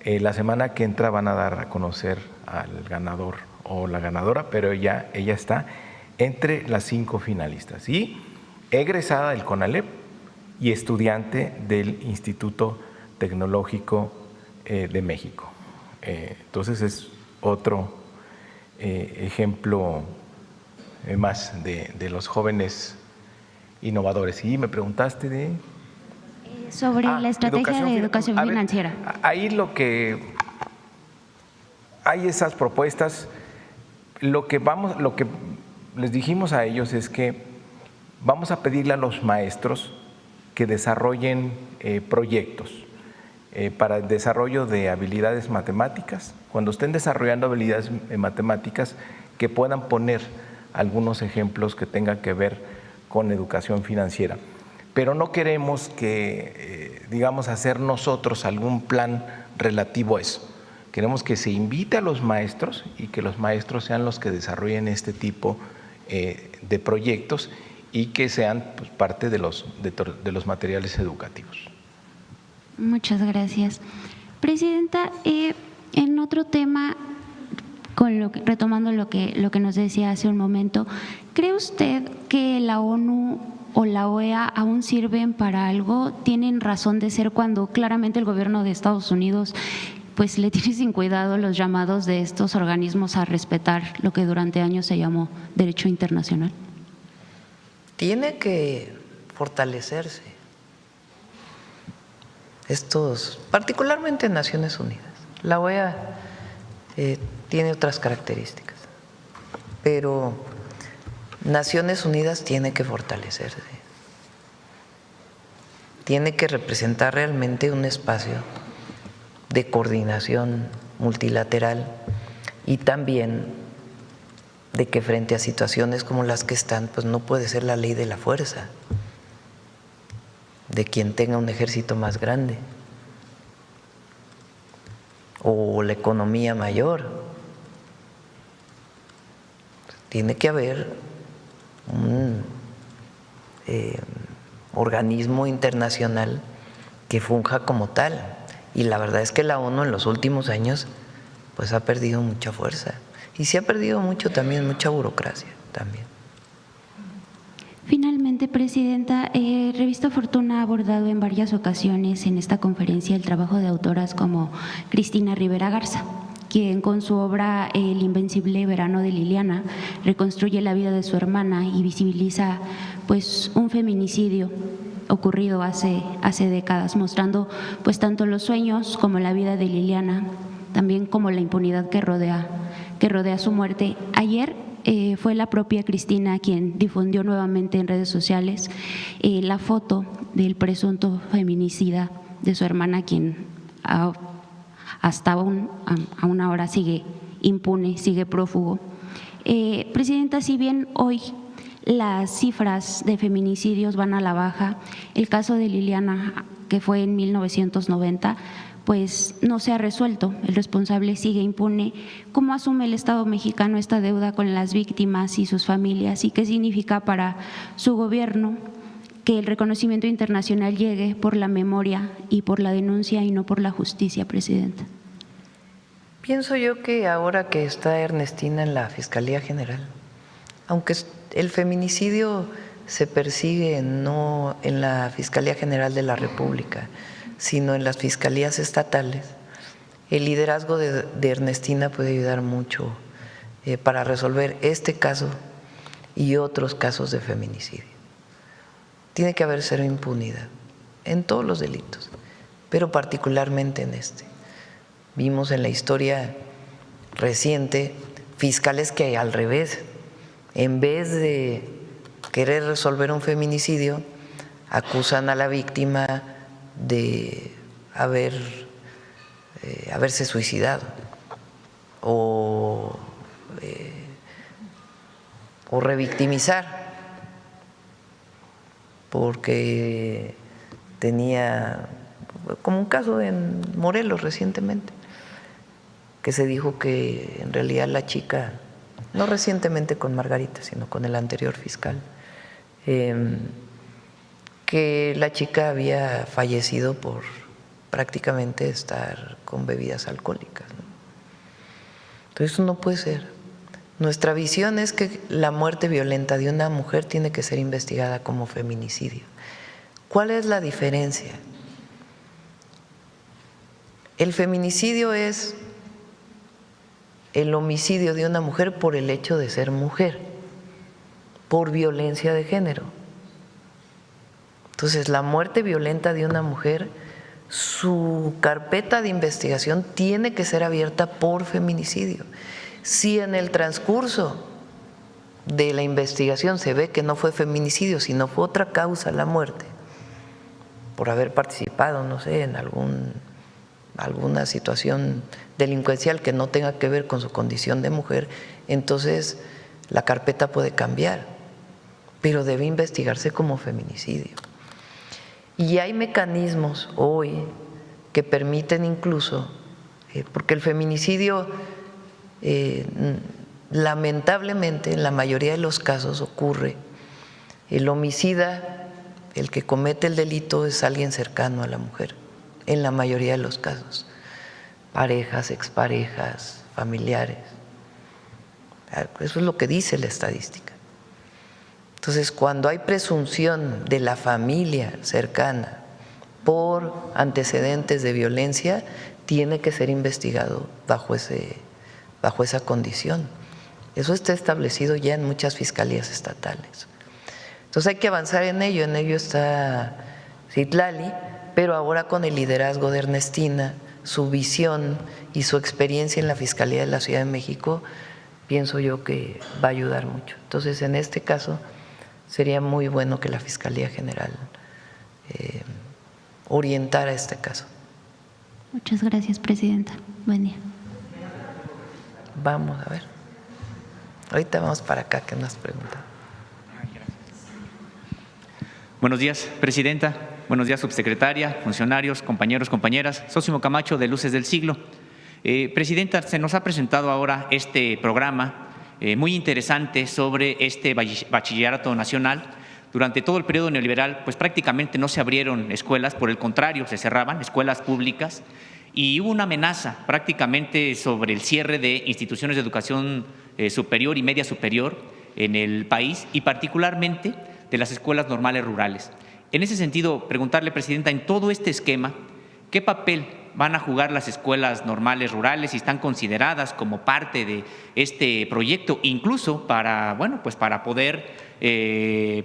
La semana que entra van a dar a conocer al ganador o la ganadora, pero ella está entre las 5 finalistas y egresada del CONALEP y estudiante del Instituto Tecnológico de México. Entonces es otro ejemplo más de los jóvenes innovadores. Y me preguntaste de… Sobre la estrategia de educación financiera. Ahí hay esas propuestas. Lo que les dijimos a ellos es que vamos a pedirle a los maestros que desarrollen proyectos para el desarrollo de habilidades matemáticas. Cuando estén desarrollando habilidades matemáticas, que puedan poner algunos ejemplos que tengan que ver con educación financiera. Pero no queremos que, digamos, hacer nosotros algún plan relativo a eso. Queremos que se invite a los maestros y que los maestros sean los que desarrollen este tipo de proyectos y que sean pues, parte de los materiales educativos. Muchas gracias. Presidenta, en otro tema, retomando lo que nos decía hace un momento, ¿cree usted que la ONU o la OEA aún sirven para algo? ¿Tienen razón de ser cuando claramente el gobierno de Estados Unidos pues le tiene sin cuidado los llamados de estos organismos a respetar lo que durante años se llamó derecho internacional? Tiene que fortalecerse particularmente en Naciones Unidas. La OEA tiene otras características, pero Naciones Unidas tiene que fortalecerse, tiene que representar realmente un espacio de coordinación multilateral y también de que frente a situaciones como las que están, pues no puede ser la ley de la fuerza, de quien tenga un ejército más grande o la economía mayor. Tiene que haber un organismo internacional que funja como tal. Y la verdad es que la ONU en los últimos años pues ha perdido mucha fuerza y se ha perdido mucha burocracia también. Finalmente, Presidenta, Revista Fortuna ha abordado en varias ocasiones en esta conferencia el trabajo de autoras como Cristina Rivera Garza, quien con su obra El invencible verano de Liliana reconstruye la vida de su hermana y visibiliza pues un feminicidio ocurrido hace décadas, mostrando pues tanto los sueños como la vida de Liliana, también como la impunidad que rodea su muerte. Ayer fue la propia Cristina quien difundió nuevamente en redes sociales la foto del presunto feminicida de su hermana, quien hasta aún ahora sigue impune, sigue prófugo. Presidenta, si bien hoy las cifras de feminicidios van a la baja, el caso de Liliana, que fue en 1990, pues no se ha resuelto, el responsable sigue impune. ¿Cómo asume el Estado mexicano esta deuda con las víctimas y sus familias? ¿Y qué significa para su gobierno que el reconocimiento internacional llegue por la memoria y por la denuncia y no por la justicia, Presidenta? Pienso yo que ahora que está Ernestina en la Fiscalía General, aunque el feminicidio se persigue no en la Fiscalía General de la República, sino en las fiscalías estatales, el liderazgo de Ernestina puede ayudar mucho para resolver este caso y otros casos de feminicidio. Tiene que haber cero impunidad en todos los delitos, pero particularmente en este. Vimos en la historia reciente fiscales que al revés, en vez de querer resolver un feminicidio, acusan a la víctima de haberse suicidado o revictimizar. porque tenía, como un caso en Morelos recientemente, que se dijo que en realidad la chica, no recientemente con Margarita, sino con el anterior fiscal, que la chica había fallecido por prácticamente estar con bebidas alcohólicas, ¿no? Entonces eso no puede ser. Nuestra visión es que la muerte violenta de una mujer tiene que ser investigada como feminicidio. ¿Cuál es la diferencia? El feminicidio es el homicidio de una mujer por el hecho de ser mujer, por violencia de género. Entonces, la muerte violenta de una mujer, su carpeta de investigación tiene que ser abierta por feminicidio. Si en el transcurso de la investigación se ve que no fue feminicidio, sino fue otra causa la muerte, por haber participado, no sé, en alguna situación delincuencial que no tenga que ver con su condición de mujer, entonces la carpeta puede cambiar, pero debe investigarse como feminicidio. Y hay mecanismos hoy que permiten incluso, porque el feminicidio lamentablemente en la mayoría de los casos ocurre, el homicida, el que comete el delito es alguien cercano a la mujer, en la mayoría de los casos, parejas, exparejas, familiares. Eso es lo que dice la estadística. Entonces, cuando hay presunción de la familia cercana por antecedentes de violencia, tiene que ser investigado bajo esa condición. Eso está establecido ya en muchas fiscalías estatales. Entonces hay que avanzar en ello está Citlali, pero ahora con el liderazgo de Ernestina, su visión y su experiencia en la Fiscalía de la Ciudad de México, pienso yo que va a ayudar mucho. Entonces, en este caso, sería muy bueno que la Fiscalía General orientara este caso. Muchas gracias, presidenta. Buen día. Vamos a ver. Ahorita vamos para acá, que nos preguntan. Buenos días, presidenta. Buenos días, subsecretaria, funcionarios, compañeros, compañeras. Sósimo Camacho, de Luces del Siglo. Presidenta, se nos ha presentado ahora este programa muy interesante sobre este bachillerato nacional. Durante todo el periodo neoliberal, pues prácticamente no se abrieron escuelas, por el contrario, se cerraban escuelas públicas y hubo una amenaza prácticamente sobre el cierre de instituciones de educación superior y media superior en el país y particularmente de las escuelas normales rurales. En ese sentido, preguntarle, presidenta, en todo este esquema, ¿qué papel van a jugar las escuelas normales rurales si están consideradas como parte de este proyecto, incluso para, bueno, pues para poder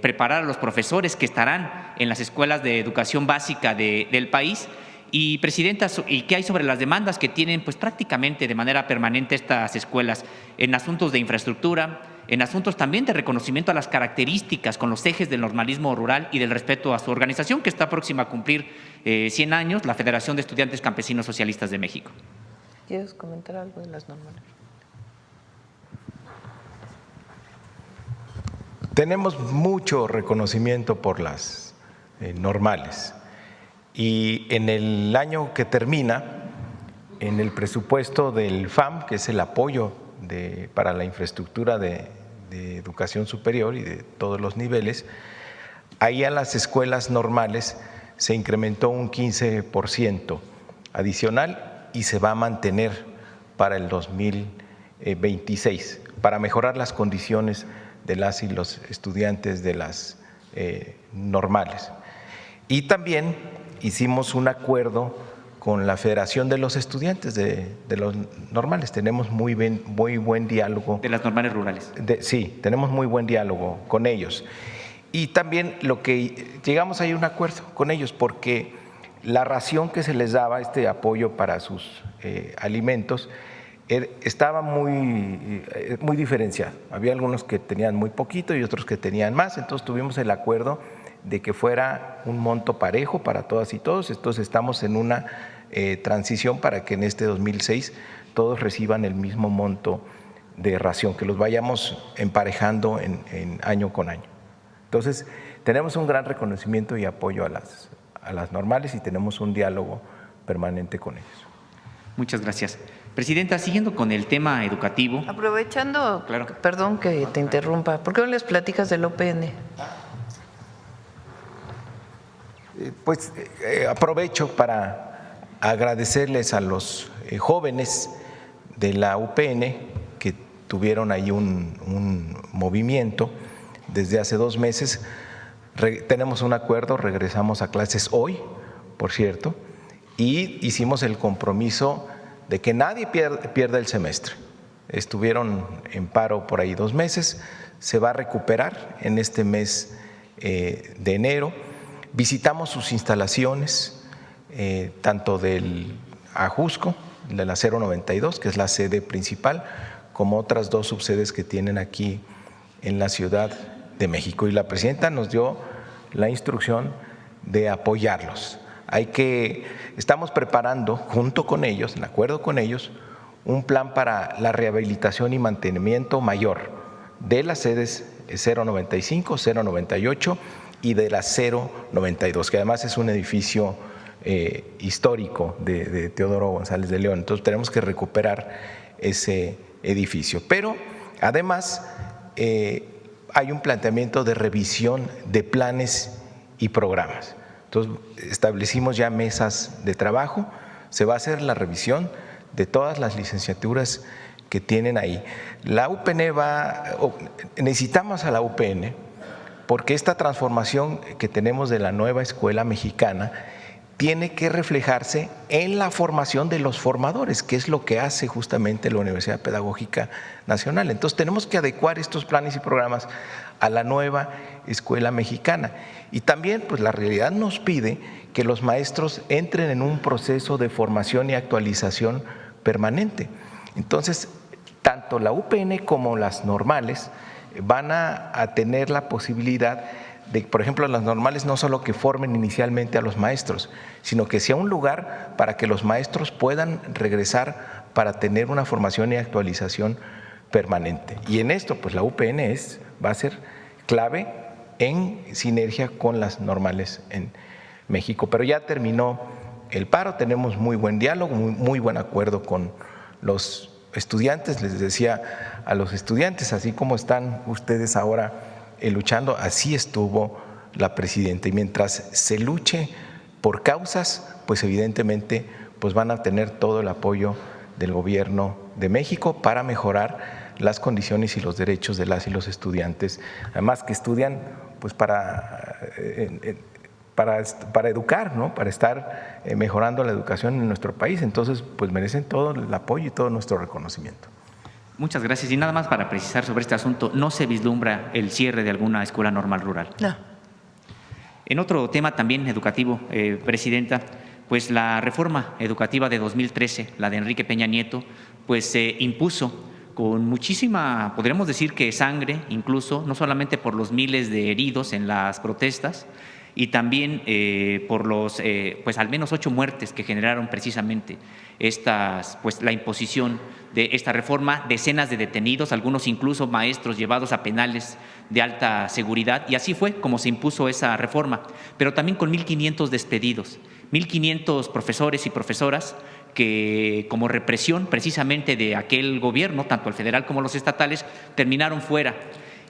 preparar a los profesores que estarán en las escuelas de educación básica del país? Y, presidenta, ¿y qué hay sobre las demandas que tienen pues prácticamente de manera permanente estas escuelas en asuntos de infraestructura, en asuntos también de reconocimiento a las características con los ejes del normalismo rural y del respeto a su organización, que está próxima a cumplir 100 años, la Federación de Estudiantes Campesinos Socialistas de México? ¿Quieres comentar algo de las normales? Tenemos mucho reconocimiento por las normales y en el año que termina, en el presupuesto del FAM, que es el apoyo para la infraestructura de educación superior y de todos los niveles, ahí a las escuelas normales se incrementó un 15% adicional y se va a mantener para el 2026 para mejorar las condiciones de las y los estudiantes de las normales. Y también hicimos un acuerdo con la Federación de los Estudiantes de los normales. Tenemos muy buen diálogo. De las normales rurales. Sí, tenemos muy buen diálogo con ellos. Y también lo que llegamos ahí a un acuerdo con ellos, porque la ración que se les daba, este apoyo para sus alimentos, estaba muy diferenciado. Había algunos que tenían muy poquito y otros que tenían más, entonces tuvimos el acuerdo de que fuera un monto parejo para todas y todos. Entonces estamos en una transición para que en este 2006 todos reciban el mismo monto de ración, que los vayamos emparejando en año con año. Entonces tenemos un gran reconocimiento y apoyo a las normales y tenemos un diálogo permanente con ellos. Muchas gracias. Presidenta, siguiendo con el tema educativo. Aprovechando, Claro. perdón que te interrumpa, ¿por qué no les platicas del OPN? Pues aprovecho para agradecerles a los jóvenes de la UPN que tuvieron ahí un movimiento desde hace 2 meses. Tenemos un acuerdo, regresamos a clases hoy, por cierto, y hicimos el compromiso de que nadie pierda el semestre. Estuvieron en paro por ahí 2 meses, se va a recuperar en este mes de enero. Visitamos sus instalaciones, tanto del Ajusco, de la 092, que es la sede principal, como otras 2 subsedes que tienen aquí en la Ciudad de México. Y la presidenta nos dio la instrucción de apoyarlos. Estamos preparando junto con ellos, en acuerdo con ellos, un plan para la rehabilitación y mantenimiento mayor de las sedes 095, 098 y de la 092, que además es un edificio histórico de Teodoro González de León. Entonces tenemos que recuperar ese edificio. Pero además hay un planteamiento de revisión de planes y programas. Entonces establecimos ya mesas de trabajo, se va a hacer la revisión de todas las licenciaturas que tienen ahí. La UPN necesitamos a la UPN porque esta transformación que tenemos de la nueva escuela mexicana tiene que reflejarse en la formación de los formadores, que es lo que hace justamente la Universidad Pedagógica Nacional. Entonces tenemos que adecuar estos planes y programas a la nueva escuela mexicana. Y también pues la realidad nos pide que los maestros entren en un proceso de formación y actualización permanente. Entonces, tanto la UPN como las normales van a tener la posibilidad de, por ejemplo, las normales no solo que formen inicialmente a los maestros, sino que sea un lugar para que los maestros puedan regresar para tener una formación y actualización permanente. Y en esto, pues la UPN va a ser clave en sinergia con las normales en México. Pero ya terminó el paro, tenemos muy buen diálogo, muy buen acuerdo con los estudiantes. Les decía a los estudiantes, así como están ustedes ahora luchando, así estuvo la presidenta. Y mientras se luche por causas, pues evidentemente pues van a tener todo el apoyo del gobierno de México para mejorar las condiciones y los derechos de las y los estudiantes, además que estudian pues para educar, ¿no? Para estar mejorando la educación en nuestro país. Entonces pues merecen todo el apoyo y todo nuestro reconocimiento. Muchas gracias. Y nada más para precisar sobre este asunto, ¿no se vislumbra el cierre de alguna escuela normal rural? No. En otro tema también educativo, Presidenta, pues la reforma educativa de 2013, la de Enrique Peña Nieto, pues se impuso con muchísima, podríamos decir que sangre, incluso, no solamente por los miles de heridos en las protestas, y también por los, pues al menos 8 muertes que generaron precisamente pues la imposición de esta reforma, decenas de detenidos, algunos incluso maestros llevados a penales de alta seguridad, y así fue como se impuso esa reforma, pero también con 1.500 despedidos, 1.500 profesores y profesoras que como represión precisamente de aquel gobierno, tanto el federal como los estatales, terminaron fuera.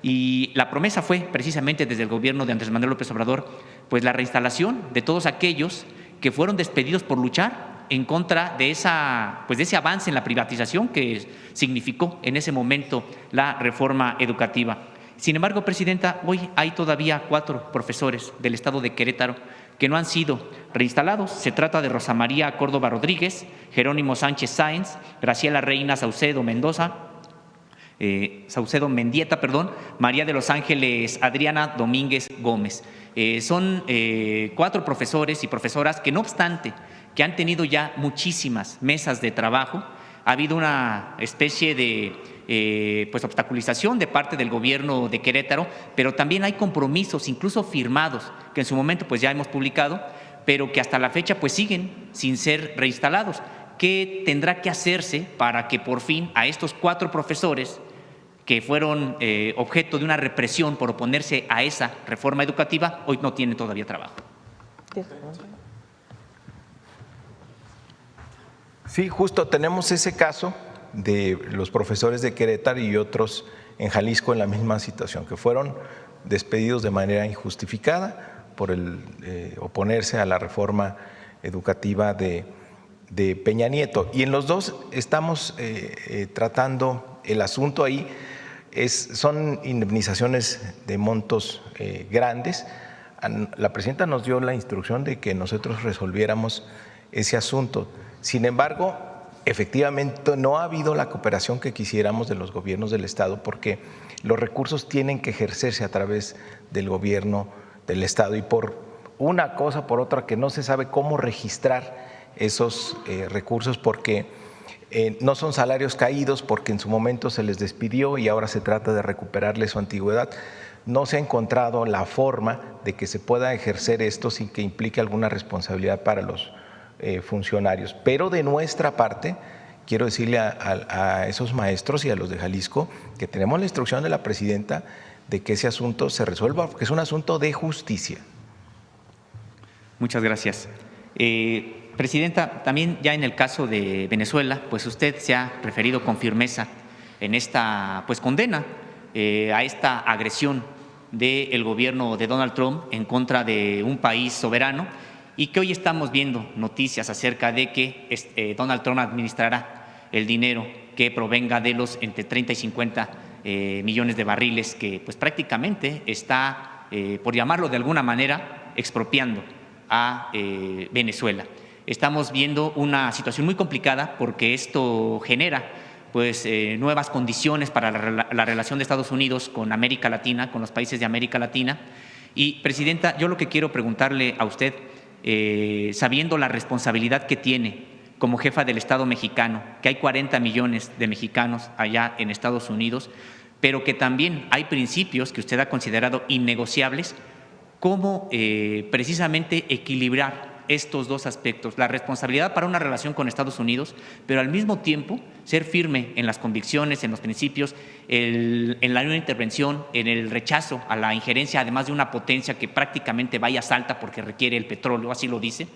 Y la promesa fue precisamente desde el gobierno de Andrés Manuel López Obrador, pues la reinstalación de todos aquellos que fueron despedidos por luchar en contra de ese avance en la privatización que significó en ese momento la reforma educativa. Sin embargo, Presidenta, hoy hay todavía 4 profesores del estado de Querétaro que no han sido reinstalados. Se trata de Rosa María Córdoba Rodríguez, Jerónimo Sánchez Sáenz, Graciela Reina Saucedo Mendieta, María de los Ángeles Adriana Domínguez Gómez. Son 4 profesores y profesoras que, no obstante que han tenido ya muchísimas mesas de trabajo, ha habido una especie de pues obstaculización de parte del gobierno de Querétaro, pero también hay compromisos incluso firmados que en su momento pues ya hemos publicado, pero que hasta la fecha pues siguen sin ser reinstalados. ¿Qué tendrá que hacerse para que por fin a estos 4 profesores que fueron objeto de una represión por oponerse a esa reforma educativa, hoy no tienen todavía trabajo. Sí, justo tenemos ese caso de los profesores de Querétaro y otros en Jalisco en la misma situación, que fueron despedidos de manera injustificada por oponerse a la reforma educativa de Peña Nieto. Y en los dos estamos tratando el asunto ahí. Son indemnizaciones de montos grandes. La presidenta nos dio la instrucción de que nosotros resolviéramos ese asunto. Sin embargo, efectivamente no ha habido la cooperación que quisiéramos de los gobiernos del Estado, porque los recursos tienen que ejercerse a través del gobierno del Estado y por una cosa por otra que no se sabe cómo registrar esos recursos, porque no son salarios caídos, porque en su momento se les despidió y ahora se trata de recuperarles su antigüedad. No se ha encontrado la forma de que se pueda ejercer esto sin que implique alguna responsabilidad para los funcionarios. Pero de nuestra parte, quiero decirle a esos maestros y a los de Jalisco que tenemos la instrucción de la presidenta de que ese asunto se resuelva, porque es un asunto de justicia. Muchas gracias. Presidenta, también ya en el caso de Venezuela, pues usted se ha referido con firmeza en esta condena a esta agresión del gobierno de Donald Trump en contra de un país soberano, y que hoy estamos viendo noticias acerca de que Donald Trump administrará el dinero que provenga de los entre 30 y 50 millones de barriles que pues prácticamente está, por llamarlo de alguna manera, expropiando a Venezuela. Estamos viendo una situación muy complicada porque esto genera pues nuevas condiciones para la relación de Estados Unidos con América Latina, con los países de América Latina. Y, presidenta, yo lo que quiero preguntarle a usted, sabiendo la responsabilidad que tiene como jefa del Estado mexicano, que hay 40 millones de mexicanos allá en Estados Unidos, pero que también hay principios que usted ha considerado innegociables, ¿cómo precisamente equilibrar estos dos aspectos? La responsabilidad para una relación con Estados Unidos, pero al mismo tiempo ser firme en las convicciones, en los principios, en la no intervención, en el rechazo a la injerencia, además de una potencia que prácticamente vaya salta porque requiere el petróleo, así lo dice.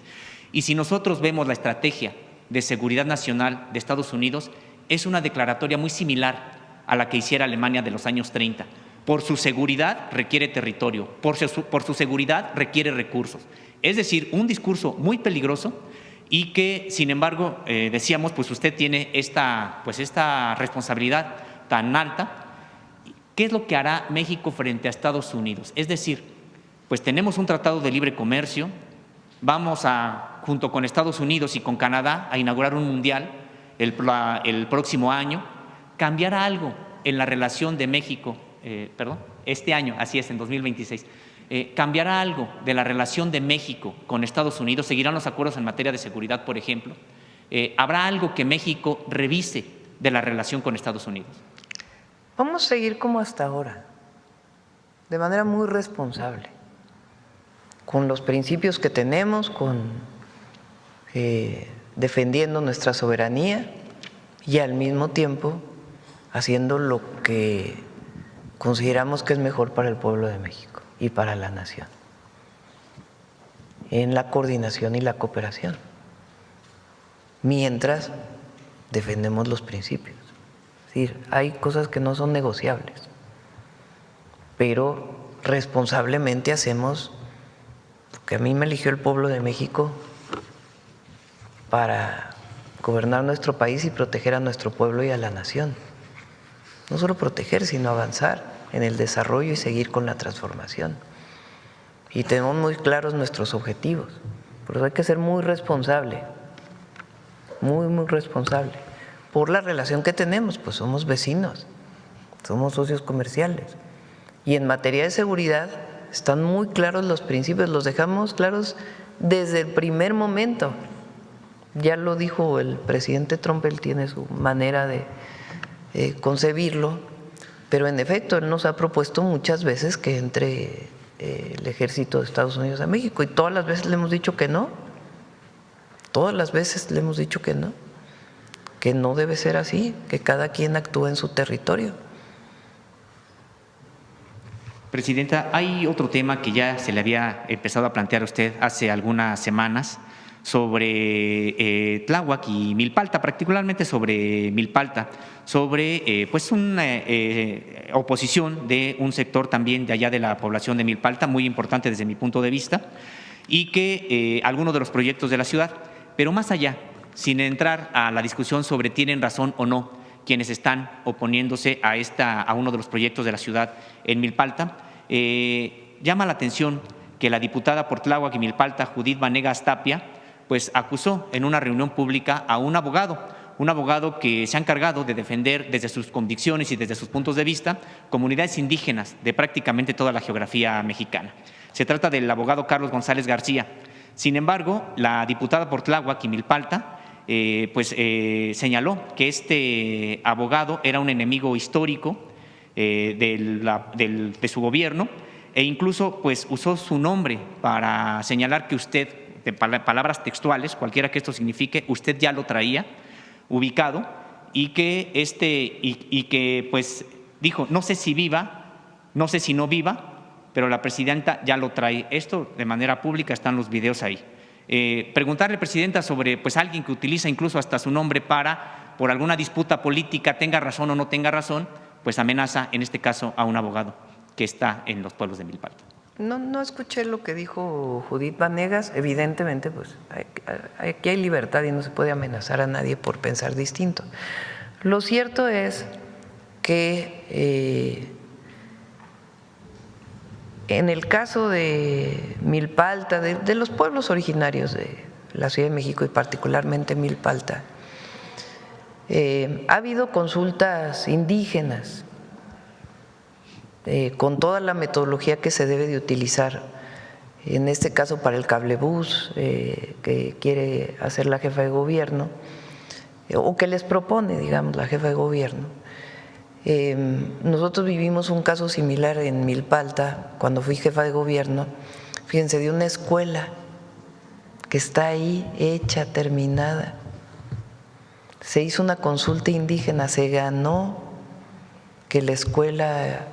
Y si nosotros vemos la estrategia de seguridad nacional de Estados Unidos, es una declaratoria muy similar a la que hiciera Alemania de los años 30. Por su seguridad requiere territorio, por su seguridad requiere recursos. Es decir, un discurso muy peligroso y que, sin embargo, decíamos, pues usted tiene esta responsabilidad tan alta. ¿Qué es lo que hará México frente a Estados Unidos? Es decir, pues tenemos un tratado de libre comercio, vamos junto con Estados Unidos y con Canadá, a inaugurar un mundial el próximo año. ¿Cambiará algo en la relación de México, este año, así es, en 2026? ¿Cambiará algo de la relación de México con Estados Unidos? ¿Seguirán los acuerdos en materia de seguridad, por ejemplo? ¿Habrá algo que México revise de la relación con Estados Unidos? Vamos a seguir como hasta ahora, de manera muy responsable, con los principios que tenemos, defendiendo nuestra soberanía y al mismo tiempo haciendo lo que consideramos que es mejor para el pueblo de México y para la nación, en la coordinación y la cooperación, mientras defendemos los principios. Es decir, hay cosas que no son negociables, pero responsablemente hacemos lo que a mí me eligió el pueblo de México para gobernar nuestro país y proteger a nuestro pueblo y a la nación. No solo proteger, sino avanzar en el desarrollo y seguir con la transformación. Y tenemos muy claros nuestros objetivos. Por eso hay que ser muy responsable, muy responsable. Por la relación que tenemos, pues somos vecinos, somos socios comerciales. Y en materia de seguridad están muy claros los principios, los dejamos claros desde el primer momento. Ya lo dijo el presidente Trump, él tiene su manera de concebirlo, pero en efecto él nos ha propuesto muchas veces que entre el ejército de Estados Unidos a México y todas las veces le hemos dicho que no, todas las veces le hemos dicho que no debe ser así, que cada quien actúe en su territorio. Presidenta, hay otro tema que ya se le había empezado a plantear a usted hace algunas semanas sobre Tláhuac y Milpalta, particularmente sobre Milpalta, sobre pues una oposición de un sector también de allá de la población de Milpalta, muy importante desde mi punto de vista, y que algunos de los proyectos de la ciudad, pero más allá, sin entrar a la discusión sobre tienen razón o no quienes están oponiéndose a uno de los proyectos de la ciudad en Milpalta, llama la atención que la diputada por Tláhuac y Milpalta, Judith Vanegas Tapia, pues acusó en una reunión pública a un abogado que se ha encargado de defender desde sus convicciones y desde sus puntos de vista comunidades indígenas de prácticamente toda la geografía mexicana. Se trata del abogado Carlos González García. Sin embargo, la diputada por Tláhuac y Milpalta señaló que este abogado era un enemigo histórico de su gobierno e incluso pues usó su nombre para señalar que usted, de palabras textuales, cualquiera que esto signifique, usted ya lo traía ubicado y que pues dijo, no sé si viva, no sé si no viva, pero la presidenta ya lo trae. Esto de manera pública, están los videos ahí. Preguntarle, presidenta, sobre pues alguien que utiliza incluso hasta su nombre para, por alguna disputa política, tenga razón o no tenga razón, pues amenaza en este caso a un abogado que está en los pueblos de Milpalta. No escuché lo que dijo Judith Vanegas. Evidentemente, pues aquí hay libertad y no se puede amenazar a nadie por pensar distinto. Lo cierto es que en el caso de Milpalta, de los pueblos originarios de la Ciudad de México y particularmente Milpalta, ha habido consultas indígenas con toda la metodología que se debe de utilizar, en este caso para el cablebús que quiere hacer la jefa de gobierno, o que les propone, digamos, la jefa de gobierno. Nosotros vivimos un caso similar en Milpalta cuando fui jefa de gobierno, fíjense, de una escuela que está ahí hecha, terminada. Se hizo una consulta indígena, se ganó que la escuela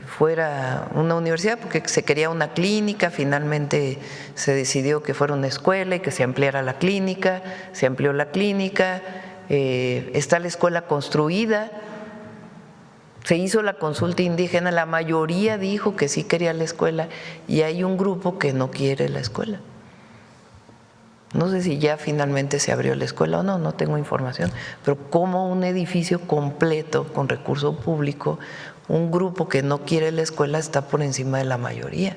fuera una universidad porque se quería una clínica, finalmente se decidió que fuera una escuela y que se ampliara la clínica, se amplió la clínica, está la escuela construida, se hizo la consulta indígena, la mayoría dijo que sí quería la escuela y hay un grupo que no quiere la escuela. No sé si ya finalmente se abrió la escuela o no, no tengo información, pero como un edificio completo con recurso público, un grupo que no quiere la escuela está por encima de la mayoría.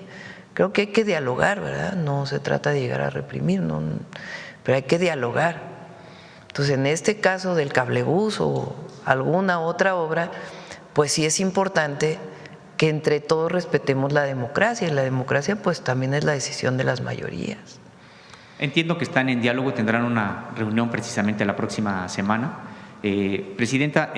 Creo que hay que dialogar, ¿verdad? No se trata de llegar a reprimir, no, pero hay que dialogar. Entonces, en este caso del cablebús o alguna otra obra, pues sí es importante que entre todos respetemos la democracia, y la democracia pues también es la decisión de las mayorías. Entiendo que están en diálogo, tendrán una reunión precisamente la próxima semana. Presidenta,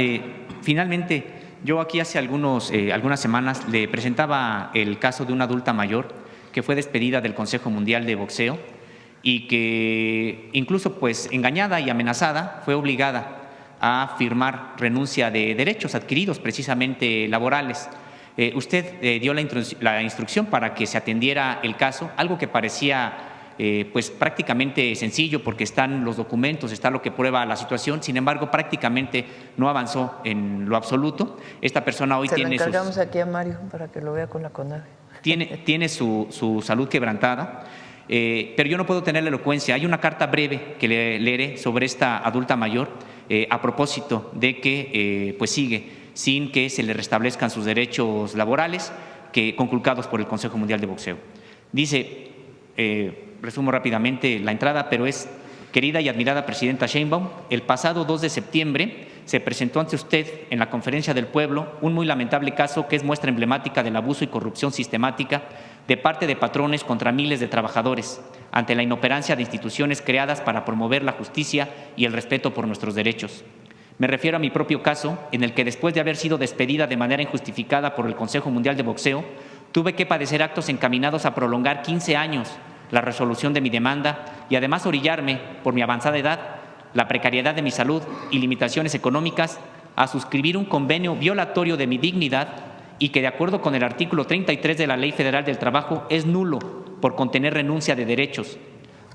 finalmente, yo aquí hace algunas semanas le presentaba el caso de una adulta mayor que fue despedida del Consejo Mundial de Boxeo y que incluso pues engañada y amenazada fue obligada a firmar renuncia de derechos adquiridos, precisamente laborales. Usted dio la instrucción para que se atendiera el caso, algo que parecía pues prácticamente sencillo porque están los documentos, está lo que prueba la situación, sin embargo prácticamente no avanzó en lo absoluto. Esta persona hoy tiene Se lo encargamos aquí a Mario para que lo vea con la CONADE. Tiene su salud quebrantada, pero yo no puedo tener la elocuencia. Hay una carta breve que le leeré sobre esta adulta mayor a propósito de que pues sigue sin que se le restablezcan sus derechos laborales conculcados por el Consejo Mundial de Boxeo. Dice, resumo rápidamente la entrada, pero es: querida y admirada presidenta Sheinbaum, el pasado 2 de septiembre se presentó ante usted en la Conferencia del Pueblo un muy lamentable caso que es muestra emblemática del abuso y corrupción sistemática de parte de patrones contra miles de trabajadores, ante la inoperancia de instituciones creadas para promover la justicia y el respeto por nuestros derechos. Me refiero a mi propio caso, en el que después de haber sido despedida de manera injustificada por el Consejo Mundial de Boxeo, tuve que padecer actos encaminados a prolongar 15 años la resolución de mi demanda y además orillarme, por mi avanzada edad, la precariedad de mi salud y limitaciones económicas, a suscribir un convenio violatorio de mi dignidad y que, de acuerdo con el artículo 33 de la Ley Federal del Trabajo, es nulo por contener renuncia de derechos.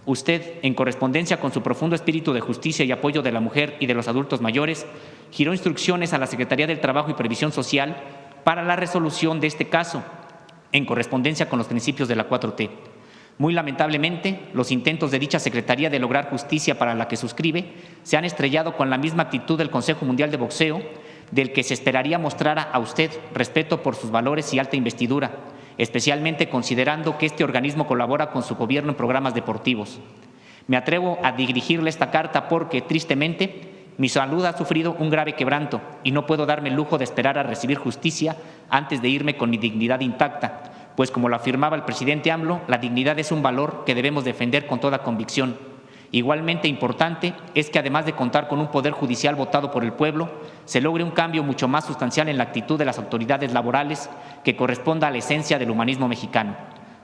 Usted, en correspondencia con su profundo espíritu de justicia y apoyo de la mujer y de los adultos mayores, giró instrucciones a la Secretaría del Trabajo y Previsión Social para la resolución de este caso, en correspondencia con los principios de la 4T. Muy lamentablemente, los intentos de dicha Secretaría de lograr justicia para la que suscribe se han estrellado con la misma actitud del Consejo Mundial de Boxeo, del que se esperaría mostrara a usted respeto por sus valores y alta investidura, especialmente considerando que este organismo colabora con su gobierno en programas deportivos. Me atrevo a dirigirle esta carta porque, tristemente, mi salud ha sufrido un grave quebranto y no puedo darme el lujo de esperar a recibir justicia antes de irme con mi dignidad intacta, pues, como lo afirmaba el presidente AMLO, la dignidad es un valor que debemos defender con toda convicción. Igualmente importante es que, además de contar con un poder judicial votado por el pueblo, se logre un cambio mucho más sustancial en la actitud de las autoridades laborales que corresponda a la esencia del humanismo mexicano.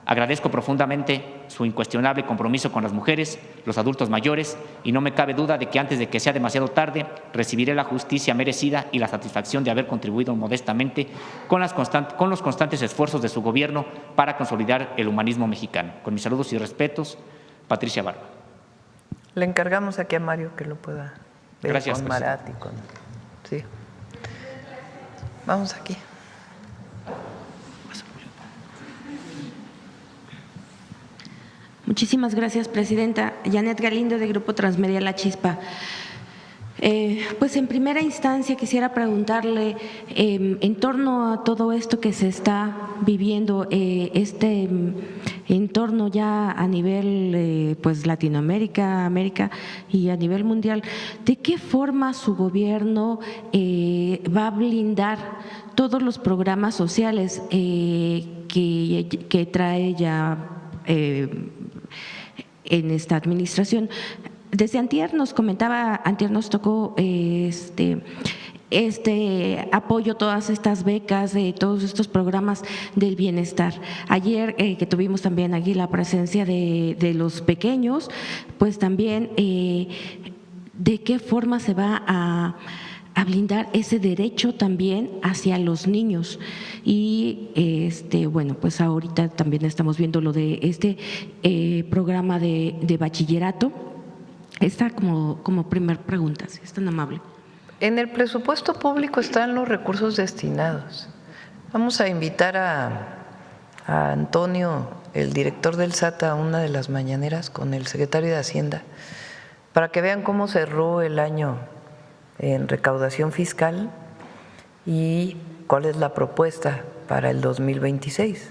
Agradezco profundamente su incuestionable compromiso con las mujeres, los adultos mayores, y no me cabe duda de que antes de que sea demasiado tarde recibiré la justicia merecida y la satisfacción de haber contribuido modestamente con los constantes esfuerzos de su gobierno para consolidar el humanismo mexicano. Con mis saludos y respetos, Patricia Barba. Le encargamos aquí a Mario que lo pueda ver. Gracias, con Marat y con… Sí. Vamos aquí. Muchísimas gracias, presidenta. Janet Galindo, de Grupo Transmedia La Chispa. Pues en primera instancia quisiera preguntarle en torno a todo esto que se está viviendo, este entorno ya a nivel pues Latinoamérica, América y a nivel mundial, ¿de qué forma su gobierno va a blindar todos los programas sociales que trae ya en esta administración? Desde antier nos comentaba, antier nos tocó este apoyo, todas estas becas, todos estos programas del bienestar. Ayer que tuvimos también aquí la presencia de los pequeños, pues también de qué forma se va a blindar ese derecho también hacia los niños. Y bueno, pues ahorita también estamos viendo lo de este programa de bachillerato. Esta como primer pregunta, si es tan amable. En el presupuesto público están los recursos destinados. Vamos a invitar a Antonio, el director del SAT, a una de las mañaneras con el secretario de Hacienda, para que vean cómo cerró el año en recaudación fiscal y cuál es la propuesta para el 2026.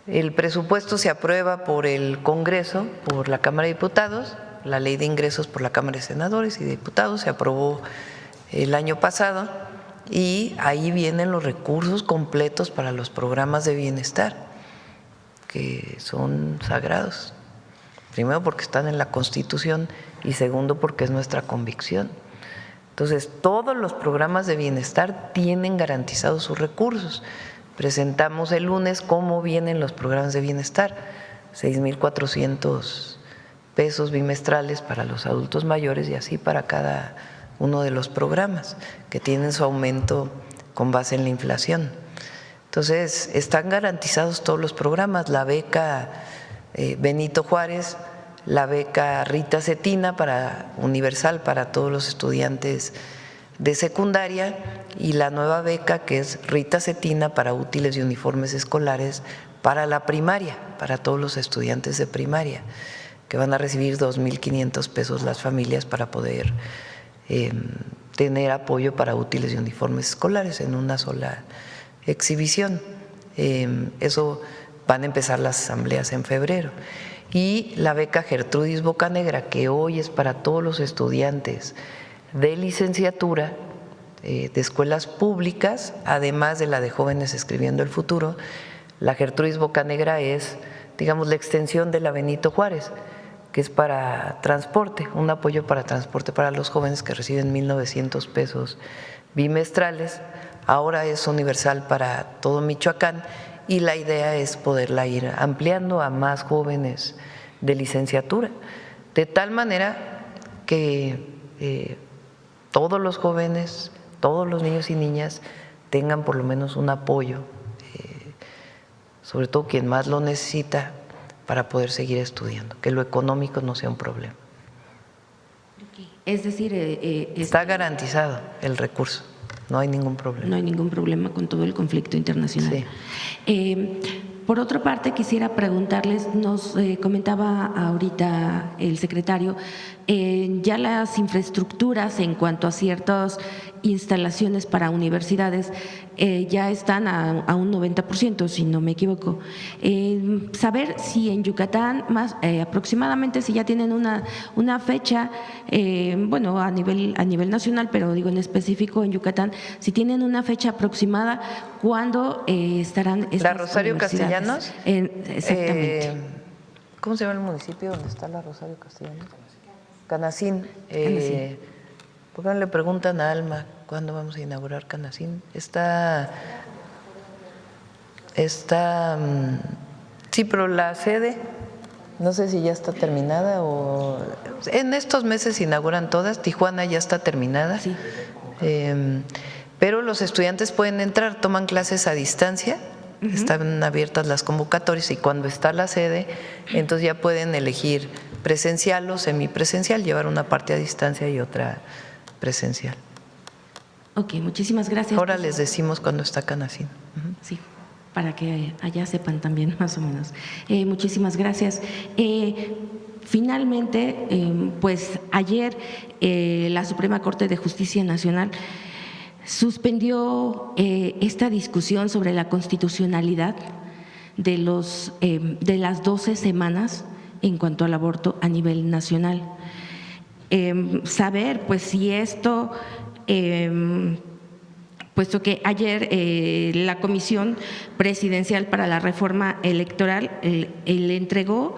El presupuesto se aprueba por el Congreso, por la Cámara de Diputados, la Ley de Ingresos por la Cámara de Senadores y Diputados se aprobó el año pasado y ahí vienen los recursos completos para los programas de bienestar, que son sagrados. Primero porque están en la Constitución y segundo porque es nuestra convicción. Entonces, todos los programas de bienestar tienen garantizados sus recursos. Presentamos el lunes cómo vienen los programas de bienestar, 6,400 pesos bimestrales para los adultos mayores y así para cada uno de los programas que tienen su aumento con base en la inflación. Entonces, están garantizados todos los programas, la beca Benito Juárez, la beca Rita Cetina universal para todos los estudiantes de secundaria y la nueva beca que es Rita Cetina para útiles y uniformes escolares para la primaria, para todos los estudiantes de primaria, que van a recibir 2,500 pesos las familias para poder tener apoyo para útiles y uniformes escolares en una sola exhibición. Eso van a empezar las asambleas en febrero. Y la beca Gertrudis Bocanegra, que hoy es para todos los estudiantes de licenciatura de escuelas públicas, además de la de Jóvenes Escribiendo el Futuro. La Gertrudis Bocanegra es, digamos, la extensión de la Benito Juárez, que es para transporte, un apoyo para transporte para los jóvenes que reciben 1,900 pesos bimestrales. Ahora es universal para todo Michoacán y la idea es poderla ir ampliando a más jóvenes de licenciatura, de tal manera que todos los jóvenes, todos los niños y niñas tengan por lo menos un apoyo, sobre todo quien más lo necesita, para poder seguir estudiando, que lo económico no sea un problema. Es decir, Está garantizado el recurso, no hay ningún problema. no hay ningún problema con todo el conflicto internacional. Por otra parte, quisiera preguntarles, nos comentaba ahorita el secretario, ya las infraestructuras en cuanto a ciertas instalaciones para universidades ya están a un 90%, si no me equivoco. Saber si en Yucatán, más aproximadamente, si ya tienen una fecha, bueno, a nivel nacional, pero digo en específico en Yucatán, si tienen una fecha aproximada, ¿cuándo estarán estas ¿La Rosario universidades? Castellanos? Exactamente. ¿Cómo se llama el municipio donde está la Rosario Castellanos? Canacín. Canacín. ¿Por qué no le preguntan a Alma cuándo vamos a inaugurar Canacín? Sí, pero la sede, no sé si ya está terminada o… En estos meses se inauguran todas, Tijuana ya está terminada. Sí. Pero los estudiantes pueden entrar, toman clases a distancia, están abiertas las convocatorias y cuando está la sede, entonces ya pueden elegir presencial o semipresencial, llevar una parte a distancia y otra presencial. Ok, muchísimas gracias. Ahora les decimos cuando está Canacín. Sí, para que allá sepan también más o menos. Muchísimas gracias. Finalmente, pues ayer la Suprema Corte de Justicia Nacional suspendió esta discusión sobre la constitucionalidad de las 12 semanas en cuanto al aborto a nivel nacional. Saber, pues, si esto, puesto que ayer la Comisión Presidencial para la Reforma Electoral le entregó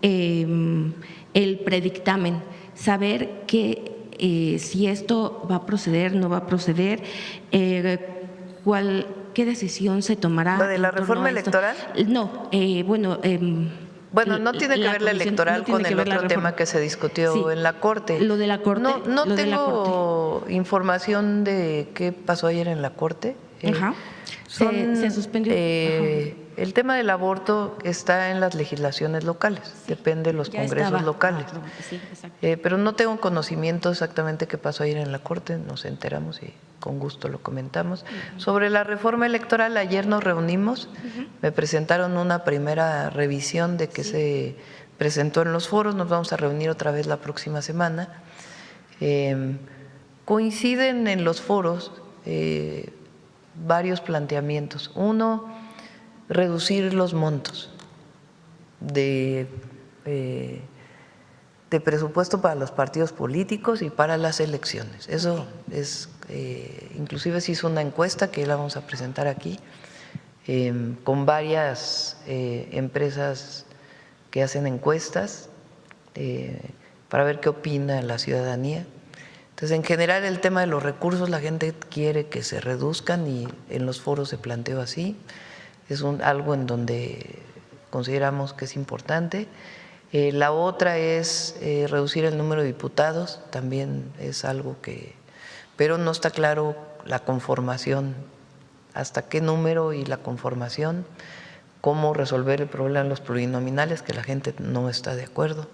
el predictamen, saber que si esto va a proceder, no va a proceder, ¿qué decisión se tomará? ¿Lo de la reforma electoral? No, bueno… Bueno, no tiene que ver la electoral con el otro tema que se discutió en la Corte. Lo de la Corte. No tengo información de qué pasó ayer en la Corte. Ajá. Se suspendió. El tema del aborto está en las legislaciones locales, depende de los congresos locales. Sí, exacto. Pero no tengo conocimiento exactamente qué pasó ayer en la Corte, nos enteramos y con gusto lo comentamos. Sobre la reforma electoral, ayer nos reunimos, me presentaron una primera revisión de que se presentó en los foros, nos vamos a reunir otra vez la próxima semana. Coinciden en los foros varios planteamientos. Uno, reducir los montos de presupuesto para los partidos políticos y para las elecciones. Eso es, inclusive se hizo una encuesta que la vamos a presentar aquí, con varias empresas que hacen encuestas para ver qué opina la ciudadanía. Entonces, en general, el tema de los recursos, la gente quiere que se reduzcan y en los foros se planteó así. Es algo en donde consideramos que es importante. La otra es reducir el número de diputados, también es algo que… Pero no está claro la conformación, hasta qué número y la conformación, cómo resolver el problema de los plurinominales, que la gente no está de acuerdo.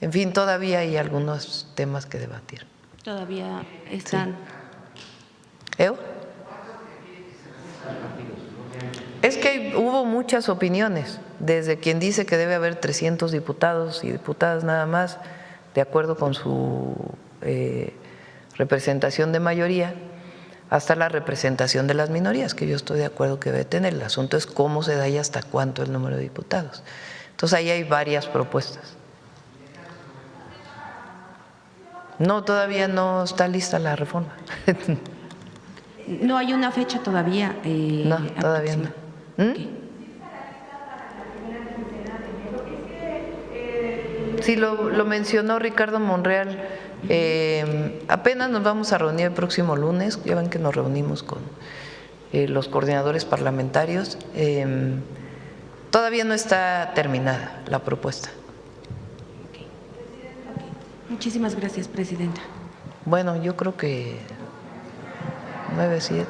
En fin, todavía hay algunos temas que debatir. Todavía están… ¿Eh? Es que hubo muchas opiniones, desde quien dice que debe haber 300 diputados y diputadas nada más, de acuerdo con su representación de mayoría, hasta la representación de las minorías, que yo estoy de acuerdo que debe tener. El asunto es cómo se da y hasta cuánto el número de diputados. Entonces ahí hay varias propuestas. No, todavía no está lista la reforma. No hay una fecha todavía. No, todavía no. Sí, lo mencionó Ricardo Monreal. Apenas nos vamos a reunir el próximo lunes. Ya ven que nos reunimos con los coordinadores parlamentarios. Todavía no está terminada la propuesta. Muchísimas gracias, presidenta. Bueno, yo creo que 9-7.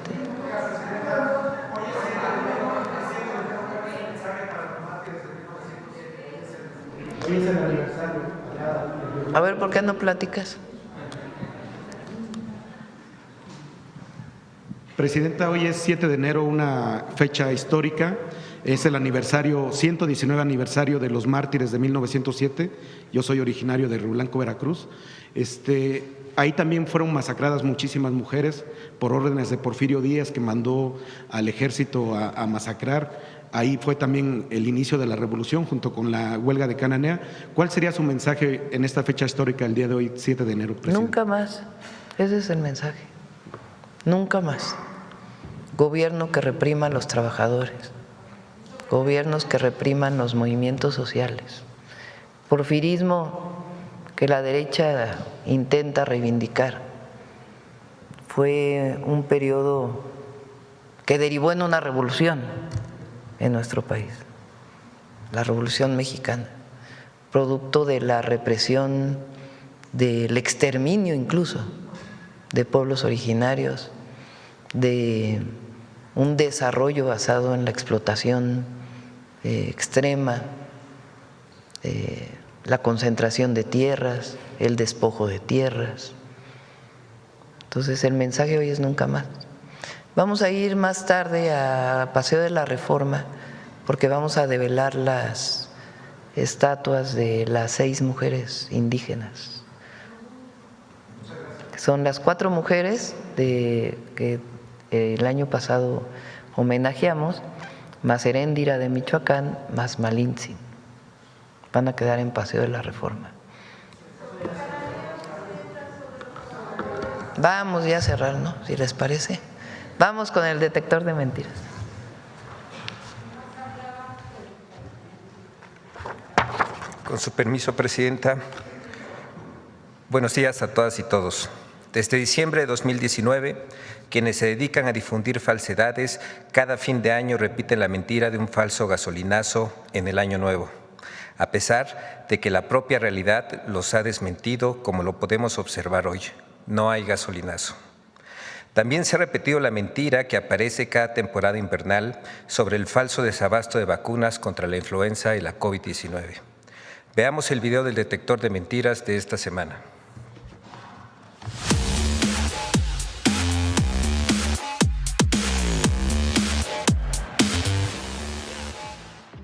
A ver, ¿por qué no platicas? Presidenta, hoy es 7 de enero, una fecha histórica. Es el aniversario, 119 aniversario de los mártires de 1907. Yo soy originario de Río Blanco, Veracruz. Ahí también fueron masacradas muchísimas mujeres por órdenes de Porfirio Díaz, que mandó al ejército a masacrar. Ahí fue también el inicio de la revolución junto con la huelga de Cananea. ¿Cuál sería su mensaje en esta fecha histórica, el día de hoy, 7 de enero, presidente? Nunca más. Ese es el mensaje. Nunca más. Gobierno que reprima a los trabajadores. Gobiernos que repriman los movimientos sociales. Porfirismo que la derecha intenta reivindicar. Fue un periodo que derivó en una revolución en nuestro país, la Revolución Mexicana, producto de la represión, del exterminio incluso de pueblos originarios, de un desarrollo basado en la explotación extrema, la concentración de tierras, el despojo de tierras. Entonces el mensaje hoy es nunca más. Vamos a ir más tarde a Paseo de la Reforma porque vamos a develar las estatuas de las 6 mujeres indígenas. Son las 4 mujeres que el año pasado homenajeamos, más Heréndira de Michoacán, más Malintzin. Van a quedar en Paseo de la Reforma. Vamos ya a cerrar, ¿no? Si les parece. Vamos con el detector de mentiras. Con su permiso, Presidenta. Buenos días a todas y todos. Desde diciembre de 2019, quienes se dedican a difundir falsedades cada fin de año repiten la mentira de un falso gasolinazo en el año nuevo, a pesar de que la propia realidad los ha desmentido, como lo podemos observar hoy. No hay gasolinazo. También se ha repetido la mentira que aparece cada temporada invernal sobre el falso desabasto de vacunas contra la influenza y la COVID-19. Veamos el video del detector de mentiras de esta semana.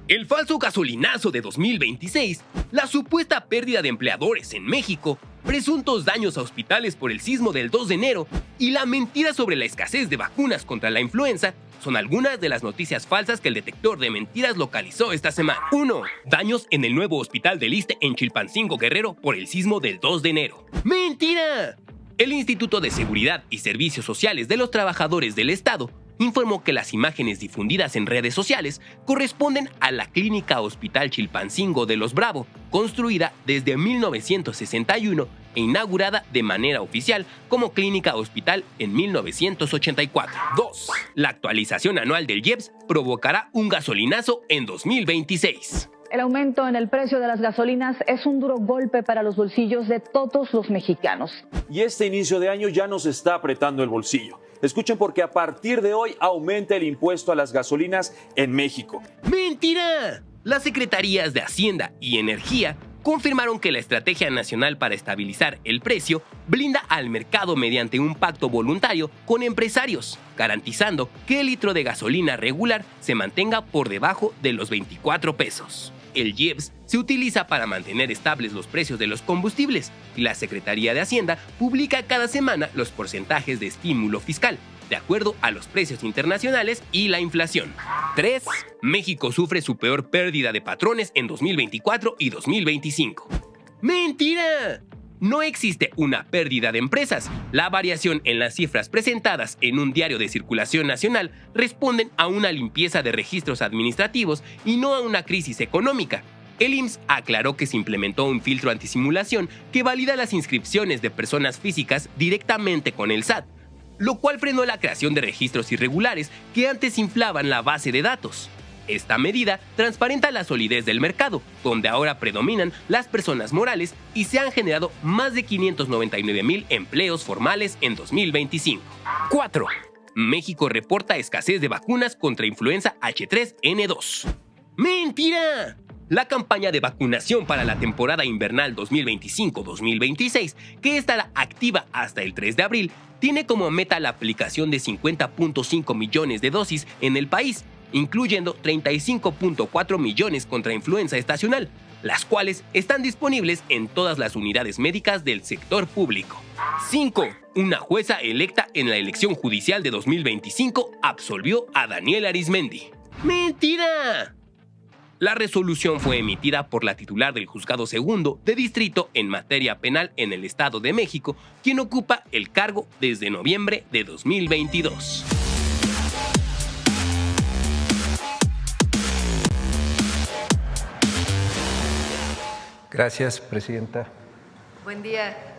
El falso gasolinazo de 2026, la supuesta pérdida de empleadores en México, presuntos daños a hospitales por el sismo del 2 de enero y la mentira sobre la escasez de vacunas contra la influenza son algunas de las noticias falsas que el detector de mentiras localizó esta semana. 1. Daños en el nuevo hospital del ISSSTE en Chilpancingo, Guerrero, por el sismo del 2 de enero. ¡Mentira! El Instituto de Seguridad y Servicios Sociales de los Trabajadores del Estado informó que las imágenes difundidas en redes sociales corresponden a la Clínica Hospital Chilpancingo de Los Bravo, construida desde 1961 e inaugurada de manera oficial como Clínica Hospital en 1984. 2. La actualización anual del IEPS provocará un gasolinazo en 2026. El aumento en el precio de las gasolinas es un duro golpe para los bolsillos de todos los mexicanos. Y este inicio de año ya nos está apretando el bolsillo. Escuchen, porque a partir de hoy aumenta el impuesto a las gasolinas en México. ¡Mentira! Las Secretarías de Hacienda y Energía confirmaron que la Estrategia Nacional para Estabilizar el Precio blinda al mercado mediante un pacto voluntario con empresarios, garantizando que el litro de gasolina regular se mantenga por debajo de los 24 pesos. El IEPS se utiliza para mantener estables los precios de los combustibles y la Secretaría de Hacienda publica cada semana los porcentajes de estímulo fiscal, de acuerdo a los precios internacionales y la inflación. 3. México sufre su peor pérdida de patrones en 2024 y 2025. ¡Mentira! No existe una pérdida de empresas. La variación en las cifras presentadas en un diario de circulación nacional responden a una limpieza de registros administrativos y no a una crisis económica. El IMSS aclaró que se implementó un filtro antisimulación que valida las inscripciones de personas físicas directamente con el SAT, lo cual frenó la creación de registros irregulares que antes inflaban la base de datos. Esta medida transparenta la solidez del mercado, donde ahora predominan las personas morales y se han generado más de 599,000 empleos formales en 2025. 4. México reporta escasez de vacunas contra influenza H3N2. ¡Mentira! La campaña de vacunación para la temporada invernal 2025-2026, que estará activa hasta el 3 de abril, tiene como meta la aplicación de 50.5 millones de dosis en el país, incluyendo 35.4 millones contra influenza estacional, las cuales están disponibles en todas las unidades médicas del sector público. 5. Una jueza electa en la elección judicial de 2025 absolvió a Daniel Arismendi. ¡Mentira! La resolución fue emitida por la titular del Juzgado Segundo de Distrito en materia penal en el Estado de México, quien ocupa el cargo desde noviembre de 2022. Gracias, presidenta. Buen día.